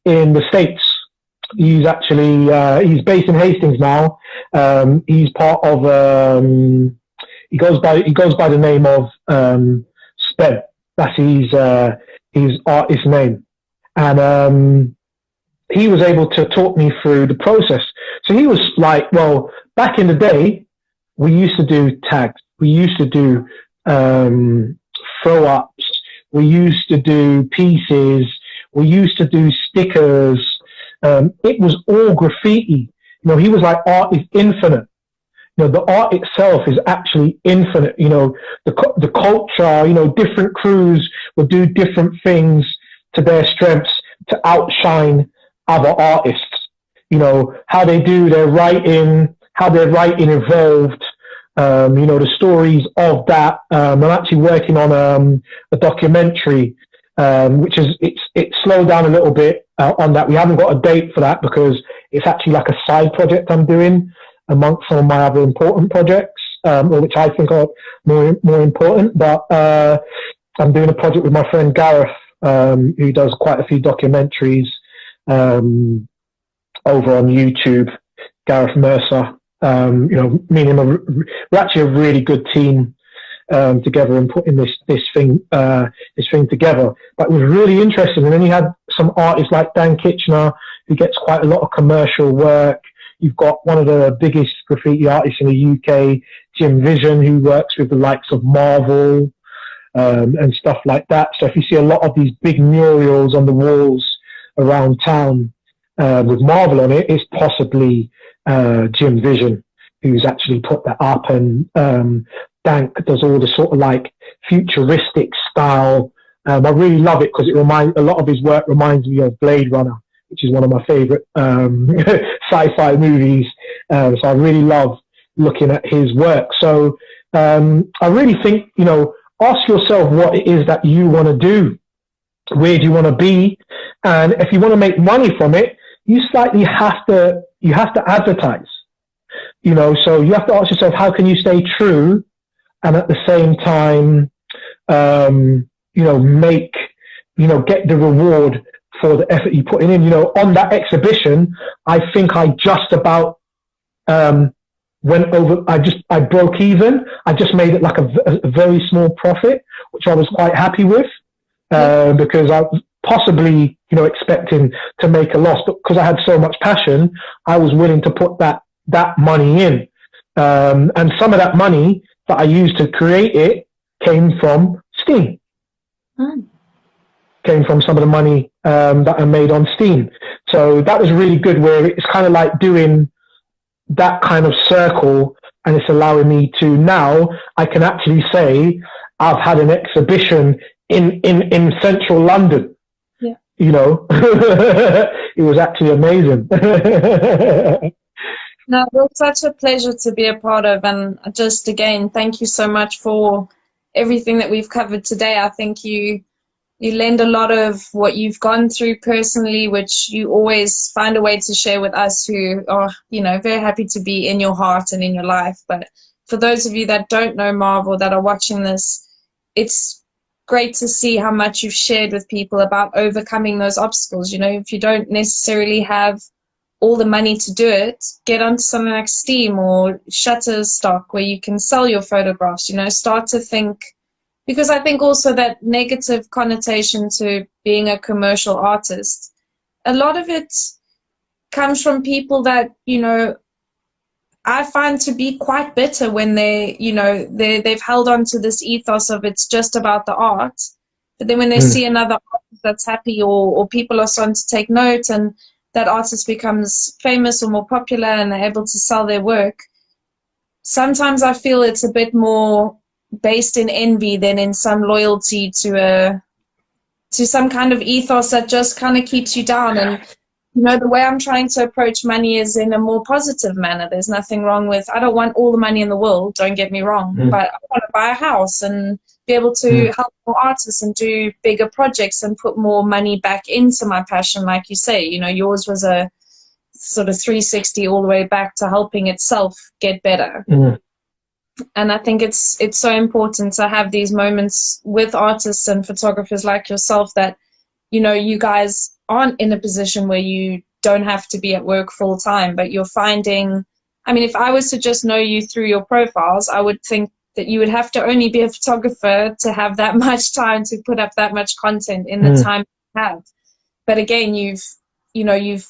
in the States. He's actually he's based in Hastings now. He's part of he goes by the name of Sped. That's his artist name, and he was able to talk me through the process. So he was like, well, back in the day, we used to do tags, we used to do throw ups, we used to do pieces, we used to do stickers. It was all graffiti. You know, he was like, art is infinite. You know, the art itself is actually infinite. You know, the culture, you know, different crews will do different things to their strengths to outshine other artists. You know, how they do their writing, how their writing evolved, you know, the stories of that. I'm actually working on a documentary, which is, it's slowed down a little bit on that. We haven't got a date for that because it's actually like a side project I'm doing amongst some of my other important projects, which I think are more important. But I'm doing a project with my friend Gareth, who does quite a few documentaries over on YouTube, Gareth Mercer. You know, me and him we're actually a really good team together and putting this thing together. But it was really interesting. And then you had some artists like Dan Kitchener, who gets quite a lot of commercial work. You've got one of the biggest graffiti artists in the UK, Jim Vision, who works with the likes of Marvel and stuff like that. So if you see a lot of these big murals on the walls around town with Marvel on it, it's possibly Jim Vision who's actually put that up. And Dank does all the sort of like futuristic style. I really love it because a lot of his work reminds me of Blade Runner, which is one of my favorite sci-fi movies. So I really love looking at his work. So I really think, you know, ask yourself what it is that you want to do. Where do you want to be? And if you want to make money from it, you slightly have to advertise. You know, so you have to ask yourself, how can you stay true and at the same time, you know, get the reward for the effort you put in. You know, on that exhibition, I think I just about went over. I broke even. I just made it like a very small profit, which I was quite happy with because I was possibly, you know, expecting to make a loss, but because I had so much passion, I was willing to put that money in. And some of that money that I used to create it came from Steam. Came from some of the money that I made on Steam. So that was really good, where it's kind of like doing that kind of circle, and it's allowing me to, now I can actually say I've had an exhibition in central London. Yeah. you know, it was actually amazing. No, it was such a pleasure to be a part of. And just again, thank you so much for everything that we've covered today. I think you lend a lot of what you've gone through personally, which you always find a way to share with us who are, you know, very happy to be in your heart and in your life. But for those of you that don't know Marv or that are watching this, it's great to see how much you've shared with people about overcoming those obstacles. You know, if you don't necessarily have all the money to do it, get onto something like Steam or Shutterstock where you can sell your photographs, you know, start to think, because I think also that negative connotation to being a commercial artist, a lot of it comes from people that, you know, I find to be quite bitter when they, you know, they've held on to this ethos of it's just about the art. But then when they see another artist that's happy or people are starting to take note and that artist becomes famous or more popular and they're able to sell their work, sometimes I feel it's a bit more based in envy than in some loyalty to some kind of ethos that just kind of keeps you down. And you know, the way I'm trying to approach money is in a more positive manner. There's nothing wrong with, I don't want all the money in the world, don't get me wrong, but I want to buy a house and be able to help more artists and do bigger projects and put more money back into my passion. Like you say, you know, yours was a sort of 360 all the way back to helping itself get better. And I think it's so important to have these moments with artists and photographers like yourself that, you know, you guys aren't in a position where you don't have to be at work full time, but you're finding, I mean, if I was to just know you through your profiles, I would think that you would have to only be a photographer to have that much time to put up that much content in the time you have. But again, you've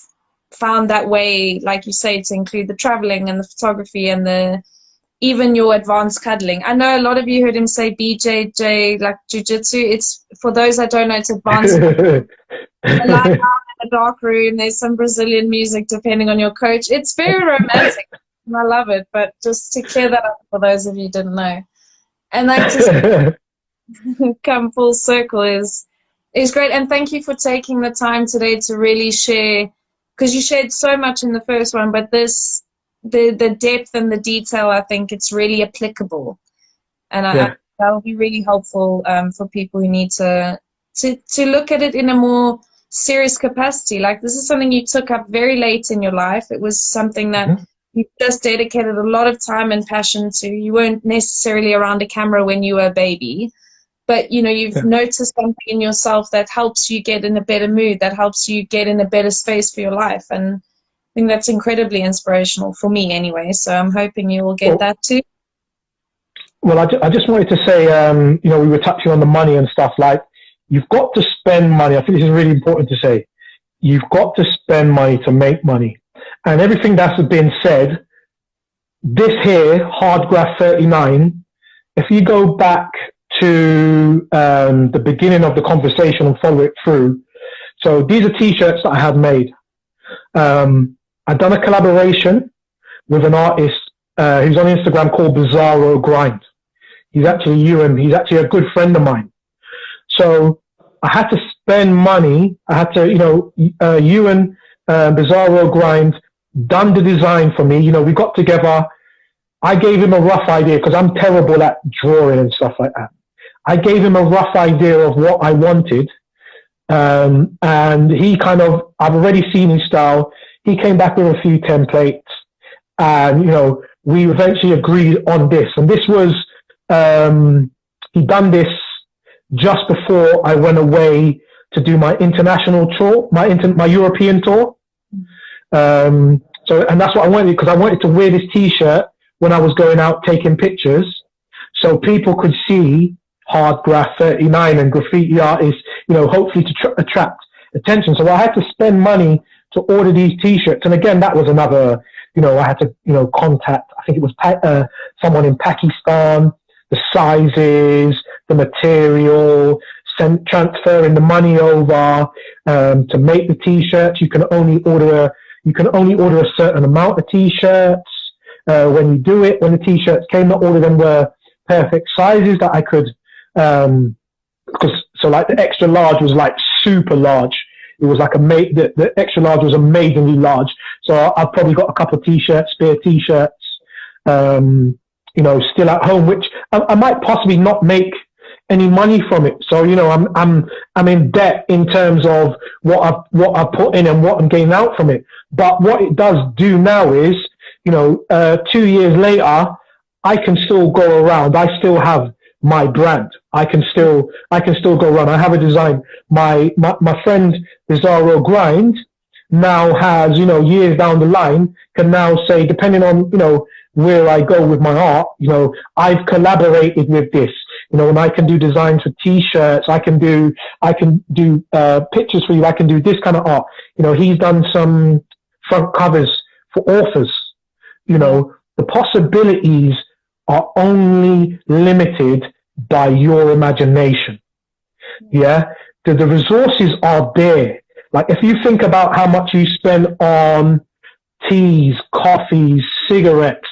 found that way, like you say, to include the traveling and the photography and even your advanced cuddling. I know a lot of you heard him say BJJ, like jiu-jitsu. It's, for those that don't know, it's advanced. A lie down in a dark room, there's some Brazilian music depending on your coach. It's very romantic and I love it, but just to clear that up for those of you who didn't know. And like to come full circle is great. And thank you for taking the time today to really share, because you shared so much in the first one, but this, the depth and the detail, I think it's really applicable. And that'll be really helpful for people who need to look at it in a more serious capacity. Like, this is something you took up very late in your life. It was something that you just dedicated a lot of time and passion to. You weren't necessarily around a camera when you were a baby, but you know, you've noticed something in yourself that helps you get in a better mood, that helps you get in a better space for your life. And I think that's incredibly inspirational for me anyway. So I'm hoping you will get that too. Well, I just wanted to say, you know, we were touching on the money and stuff. Like, you've got to spend money. I think this is really important to say. You've got to spend money to make money. And everything that's been said, this here, Hardgraff 39, if you go back to the beginning of the conversation and follow it through. So these are T-shirts that I had made. I've done a collaboration with an artist who's on Instagram called Bizarro Grind. He's actually he's actually a good friend of mine. So I had to spend money. I had to, you know, Ewan, Bizarro Grind, done the design for me. You know, we got together. I gave him a rough idea because I'm terrible at drawing and stuff like that. I gave him a rough idea of what I wanted. And he kind of, I've already seen his style. He came back with a few templates and, you know, we eventually agreed on this. And this was, he done this just before I went away to do my international tour, my European tour. And that's what I wanted, because I wanted to wear this T-shirt when I was going out taking pictures, so people could see Hardgraff 39 and graffiti artists, you know, hopefully to attract attention. So I had to spend money to order these T-shirts. And again, that was another, you know, I had to, you know, contact, I think it was someone in Pakistan, the sizes, the material, transferring the money over to make the T-shirts. You can only order a certain amount of T-shirts. When you do it, when the T-shirts came, not all of them were perfect sizes that I could, so like the extra large was like super large. it was like the extra large was amazingly large. So I've probably got a couple of spare t-shirts, still at home, which I might possibly not make any money from it. So, I'm in debt in terms of what I put in and what I'm getting out from it. But what it does do now is, 2 years later, I can still go around. I still have my brand. I can still go around. I have a design. My friend Bizarro Grind now has, years down the line, can now say, depending on, where I go with my art, I've collaborated with this, and I can do designs for t-shirts. I can do pictures for you. I can do this kind of art. He's done some front covers for authors. The possibilities are only limited by your imagination. Yeah. The resources are there. Like if you think about how much you spend on teas, coffees, cigarettes,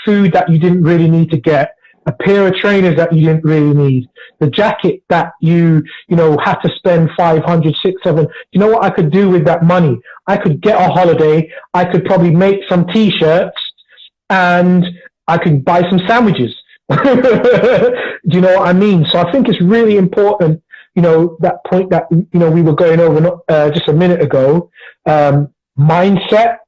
food that you didn't really need to get, a pair of trainers that you didn't really need, the jacket that you had to spend 500, 600, 700. You know what I could do with that money? I could get a holiday. I could probably make some t-shirts and I could buy some sandwiches. Do you know what I mean? So I think it's really important, that point that, we were going over just a minute ago, mindset.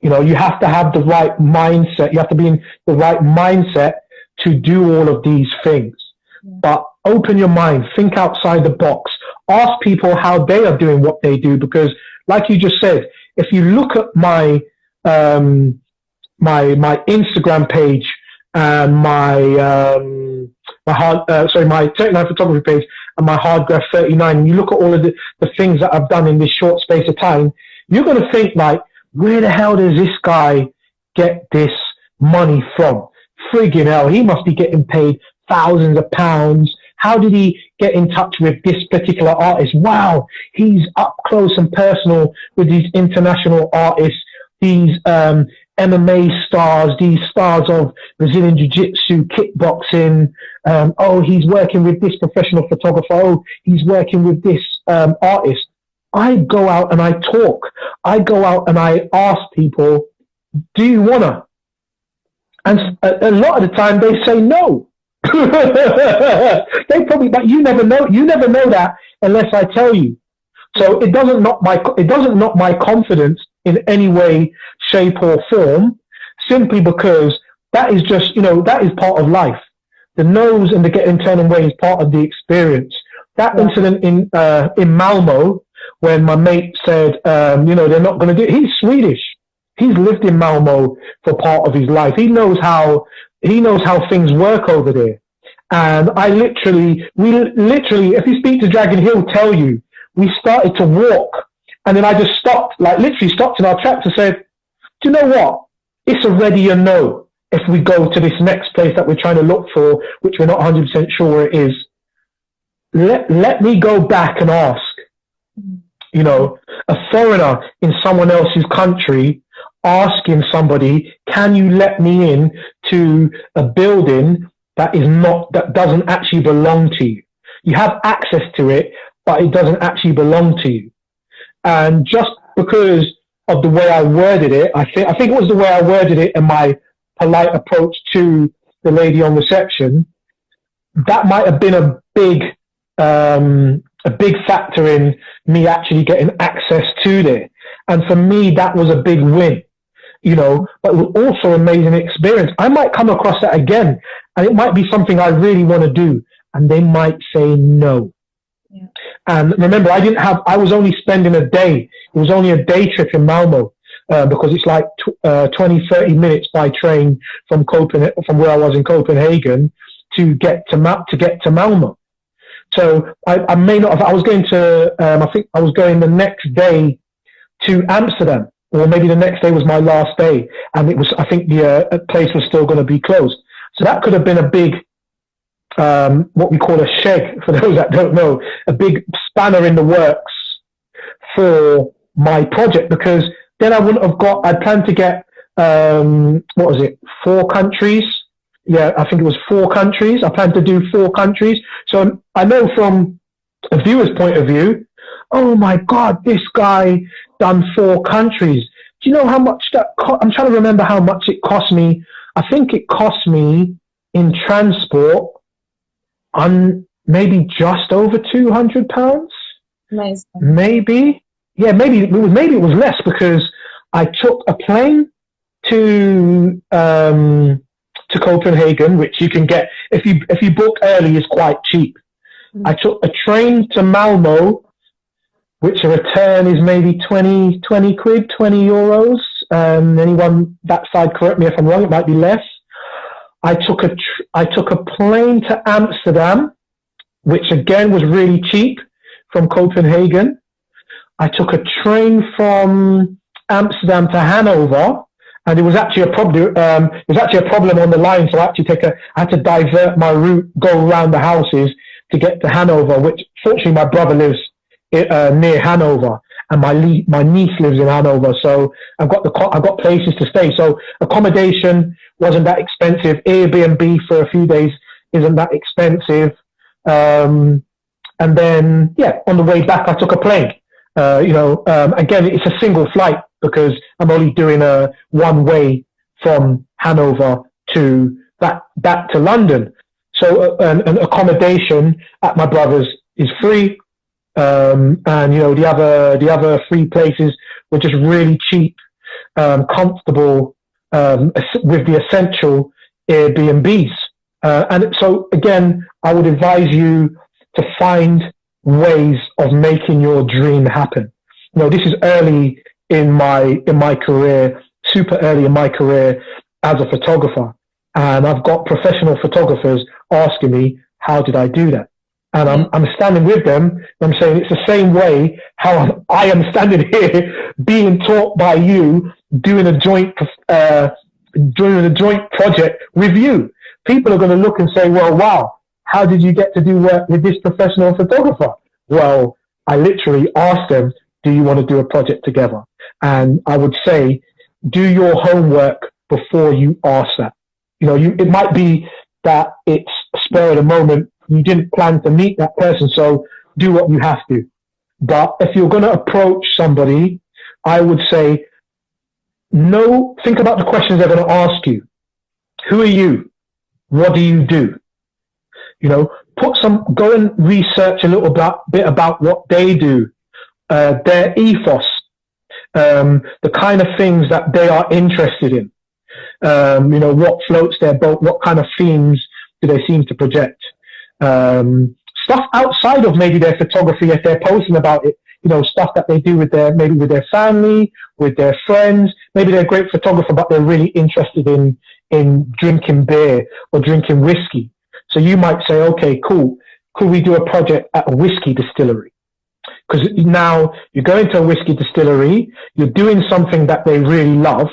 You have to have the right mindset. You have to be in the right mindset to do all of these things. But open your mind, think outside the box, ask people how they are doing what they do. Because like you just said, if you look at my Instagram page and my Terty9 photography page and my Hardgraff 39, and you look at all of the things that I've done in this short space of time, you're going to think like, where the hell does this guy get this money from? Friggin' hell, he must be getting paid thousands of pounds. How did he get in touch with this particular artist? Wow, he's up close and personal with these international artists, these MMA stars, these stars of Brazilian Jiu-Jitsu, kickboxing. He's working with this professional photographer. Oh, he's working with this artist. I go out and I talk. I go out and I ask people, do you wanna? And a lot of the time they say no. They probably, but you never know. You never know that unless I tell you. So it doesn't knock my confidence in any way, shape, or form, simply because that is just, that is part of life. The no's and the getting turned away is part of the experience. That incident in Malmo, when my mate said, they're not going to do it. He's Swedish. He's lived in Malmo for part of his life. He knows how things work over there. And we literally, if you speak to Dragon, he'll tell you, we started to walk. And then I just stopped, literally stopped in our tracks and said, do you know what? It's already a no if we go to this next place that we're trying to look for, which we're not 100% sure where it is. Let me go back and ask. A foreigner in someone else's country asking somebody, can you let me in to a building that doesn't actually belong to you? You have access to it, but it doesn't actually belong to you. And just because of the way I worded it, I think it was the way I worded it and my polite approach to the lady on reception, that might have been a big factor in me actually getting access to there. And for me, that was a big win, but it was also an amazing experience. I might come across that again, and it might be something I really want to do, and they might say no. Yeah. And remember, I was only spending a day. It was only a day trip in Malmo, because it's like 20, 30 minutes by train from where I was in Copenhagen to get to Malmo. So I may not have, I was going to, I think I was going the next day to Amsterdam, or maybe the next day was my last day. And I think the place was still going to be closed. So that could have been a big, what we call a sheg, for those that don't know, a big spanner in the works for my project, because then I planned to get, 4 countries. Yeah, I think it was 4 countries. I planned to do 4 countries. So I know from a viewer's point of view, oh my God, this guy done 4 countries. Do you know how much that I'm trying to remember how much it cost me. I think it cost me in transport on maybe just over £200. Amazing. Maybe. Yeah, maybe it was less because I took a plane to Copenhagen, which you can get if you book early is quite cheap. Mm-hmm. I took a train to Malmo, which a return is maybe 20 quid, 20 euros. Anyone that side, correct me if I'm wrong, it might be less. I took a plane to Amsterdam, which again was really cheap from Copenhagen. I took a train from Amsterdam to Hanover, and it was actually a problem. It was actually a problem on the line, so I had to divert my route, go around the houses to get to Hanover. Which fortunately my brother lives near Hanover, and my niece lives in Hanover, so I've got places to stay. So accommodation wasn't that expensive. Airbnb for a few days isn't that expensive. And then on the way back I took a plane. Again, it's a single flight because I'm only doing a one way from Hanover to back to London. So an accommodation at my brother's is free. And the other 3 places were just really cheap, comfortable, with the essential Airbnbs. And so again, I would advise you to find ways of making your dream happen. This is early in my career, super early in my career as a photographer. And I've got professional photographers asking me, how did I do that? And I'm standing with them. And I'm saying it's the same way how I am standing here being taught by you, doing a joint project with you. People are going to look and say, well, wow, how did you get to do work with this professional photographer? Well, I literally asked them, do you want to do a project together? And I would say, do your homework before you ask that. It might be that it's a spur of the moment. You didn't plan to meet that person, so do what you have to. But if you're going to approach somebody, I would say, think about the questions they're going to ask you. Who are you? What do you do? Go and research a little bit about what they do, their ethos, the kind of things that they are interested in. What floats their boat, what kind of themes do they seem to project? Stuff outside of maybe their photography, if they're posting about it, stuff that they do with their family, with their friends. Maybe they're a great photographer, but they're really interested in drinking beer or drinking whiskey. So you might say, okay, cool. Could we do a project at a whiskey distillery? Because now you're going to a whiskey distillery, you're doing something that they really love,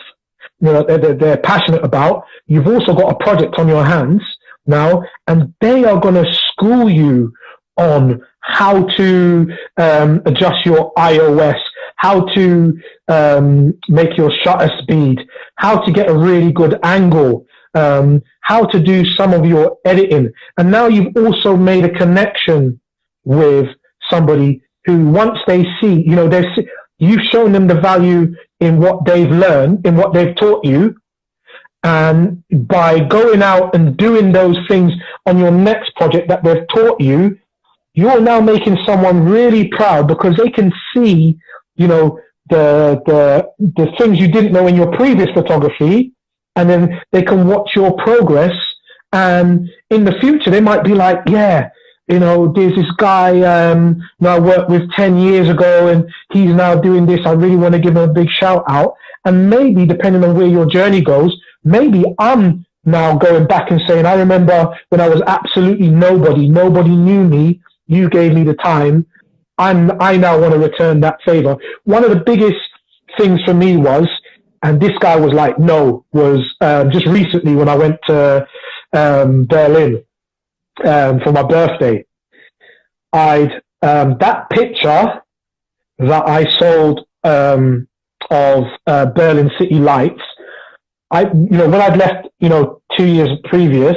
they're passionate about. You've also got a project on your hands now, and they are going to school you on how to adjust your iOS, how to make your shutter speed, how to get a really good angle, how to do some of your editing. And now you've also made a connection with somebody who, once they see, you've shown them the value in what they've learned, in what they've taught you. And by going out and doing those things on your next project that they've taught you, you're now making someone really proud because they can see, the things you didn't know in your previous photography, and then they can watch your progress. And in the future, they might be like, yeah, there's this guy I worked with 10 years ago, and he's now doing this. I really want to give him a big shout out. And maybe, depending on where your journey goes, maybe I'm now going back and saying, I remember when I was absolutely nobody knew me, you gave me the time. I now want to return that favor. One of the biggest things for me was, and this guy was like, no, was just recently when I went to Berlin for my birthday. That picture that I sold of Berlin City Lights, when I'd left, 2 years previous,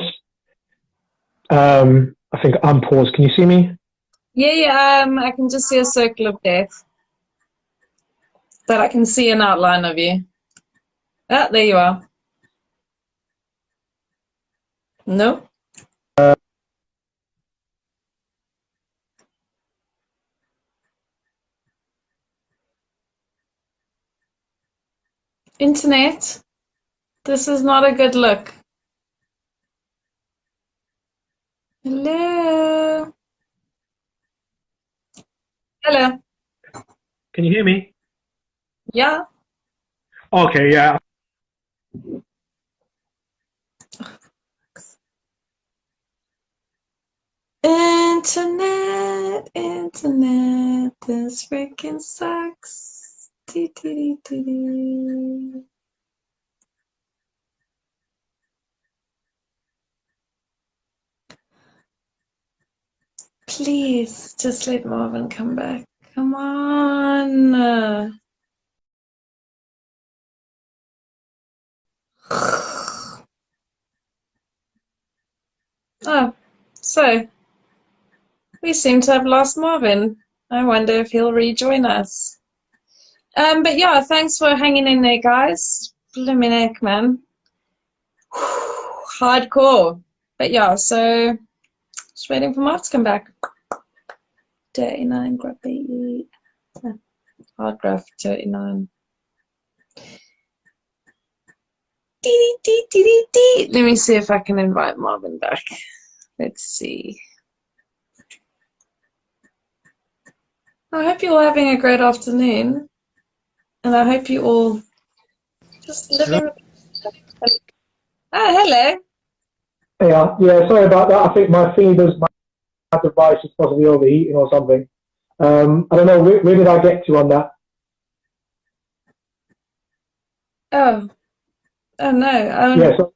I think I'm paused. Can you see me? Yeah, yeah, I can just see a circle of death, but I can see an outline of you. Ah, there you are. No. Internet, this is not a good look. Hello. Hello. Can you hear me? Yeah. Okay, yeah. Internet, this freaking sucks. Dee, dee, dee, dee. Please, just let Marvin come back. Come on. Oh, so we seem to have lost Marvin. I wonder if he'll rejoin us. But yeah, thanks for hanging in there, guys. Blimmin' heck, man. Hardcore. But yeah, so just waiting for Mark to come back. Terty9 graphy. Hardgraff 39. Let me see if I can invite Marvin back. Let's see. I hope you're all having a great afternoon. And I hope you all just living. Oh, hello. Yeah, yeah, sorry about that. I think my device is possibly overheating or something. I don't know, where did I get to on that? Oh, oh no.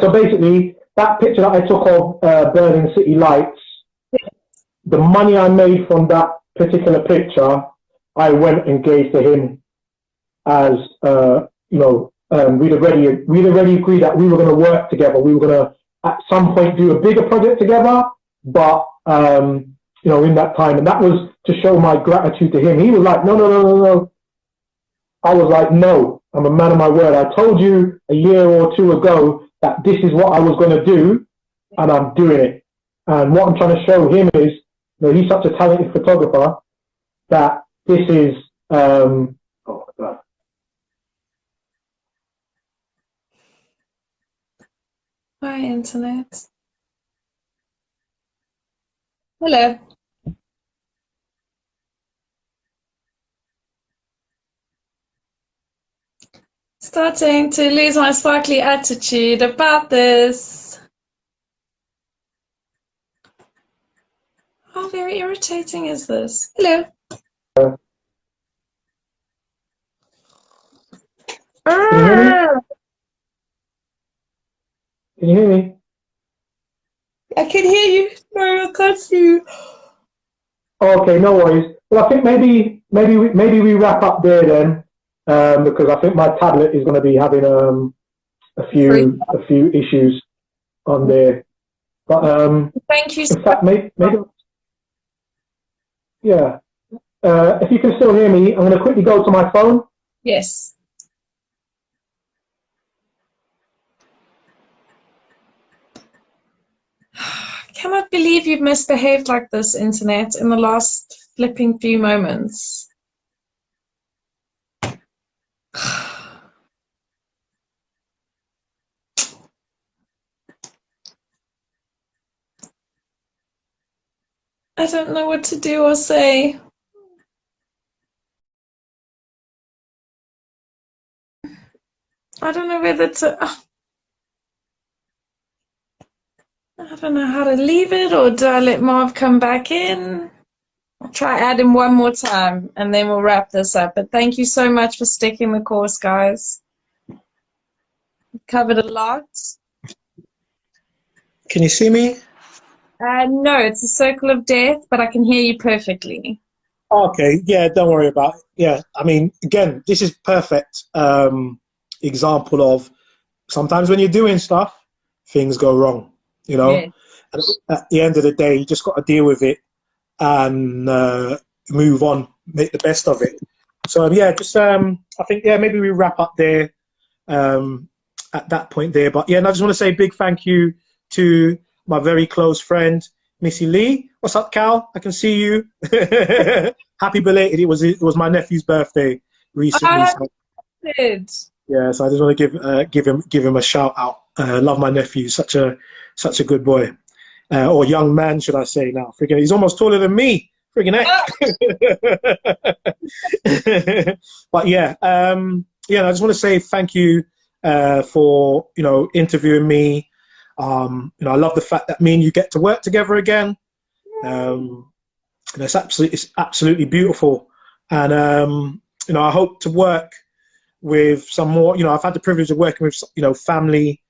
So basically, that picture that I took of Berlin City Lights, the money I made from that particular picture, I went and gave to him as, we'd already agreed that we were going to work together. We were going to, at some point, do a bigger project together, but, in that time, and that was to show my gratitude to him. He was like, no, no, no, no, no. I was like, no, I'm a man of my word. I told you a year or two ago that this is what I was going to do, and I'm doing it. And what I'm trying to show him is, he's such a talented photographer that this is, oh my God. Hi, internet. Hello. Starting to lose my sparkly attitude about this. How very irritating is this? Hello. Can you hear me? Can you hear me? I can hear you. No, I can't see you. Okay, no worries. Well, I think maybe we wrap up there then, because I think my tablet is going to be having a few issues on there. But Thank you. in fact, maybe yeah. If you can still hear me, I'm going to quickly go to my phone. Yes. I cannot believe you've misbehaved like this, internet, in the last flipping few moments. I don't know what to do or say. I don't know whether to. I don't know how to leave it, or do I let Marv come back in? I'll try add him one more time, and then we'll wrap this up. But thank you so much for sticking the course, guys. We've covered a lot. Can you see me? No, it's a circle of death, but I can hear you perfectly. Okay, yeah, don't worry about it. Yeah, I mean, again, this is perfect example of sometimes when you're doing stuff, things go wrong, Yeah. And at the end of the day, you just got to deal with it and move on, make the best of it. So yeah, just I think maybe we wrap up there at that point there. But yeah, and I just want to say a big thank you to my very close friend Missy Lee. What's up, Cal? I can see you. Happy belated! It was my nephew's birthday recently. Yeah, so I just want to give him a shout out. Love my nephew, such a good boy, or young man, should I say now? Freaking, he's almost taller than me. Freaking heck. But yeah, I just want to say thank you for interviewing me. I love the fact that me and you get to work together again. It's absolutely beautiful, and I hope to work with some more. I've had the privilege of working with family,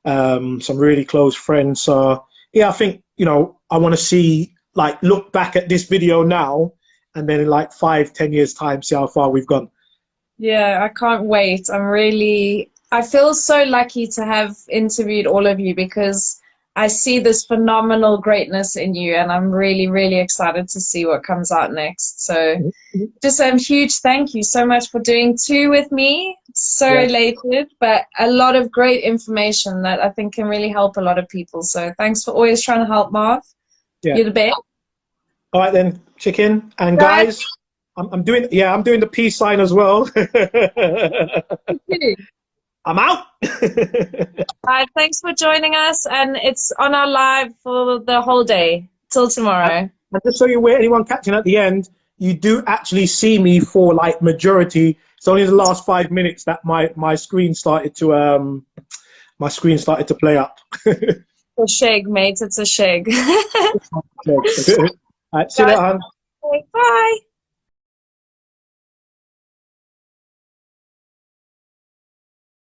some really close friends. So yeah, I think I want to see, look back at this video now, and then in 5-10 years time, see how far we've gone. Yeah, I can't wait. I feel so lucky to have interviewed all of you, because I see this phenomenal greatness in you, and I'm really, really excited to see what comes out next. So just a huge thank you so much for doing 2 with me. So elated, but a lot of great information that I think can really help a lot of people. So thanks for always trying to help, Marv. Yeah. You're the best. All right then, chicken. And guys, I'm doing the peace sign as well. I'm out. All right, thanks for joining us, and it's on our live for the whole day till tomorrow. And just so you're aware, anyone catching at the end, you do actually see me for majority. It's only the last 5 minutes that my screen started to play up. It's a shag, mate. It's a shag. All right, see you later, hon. Bye.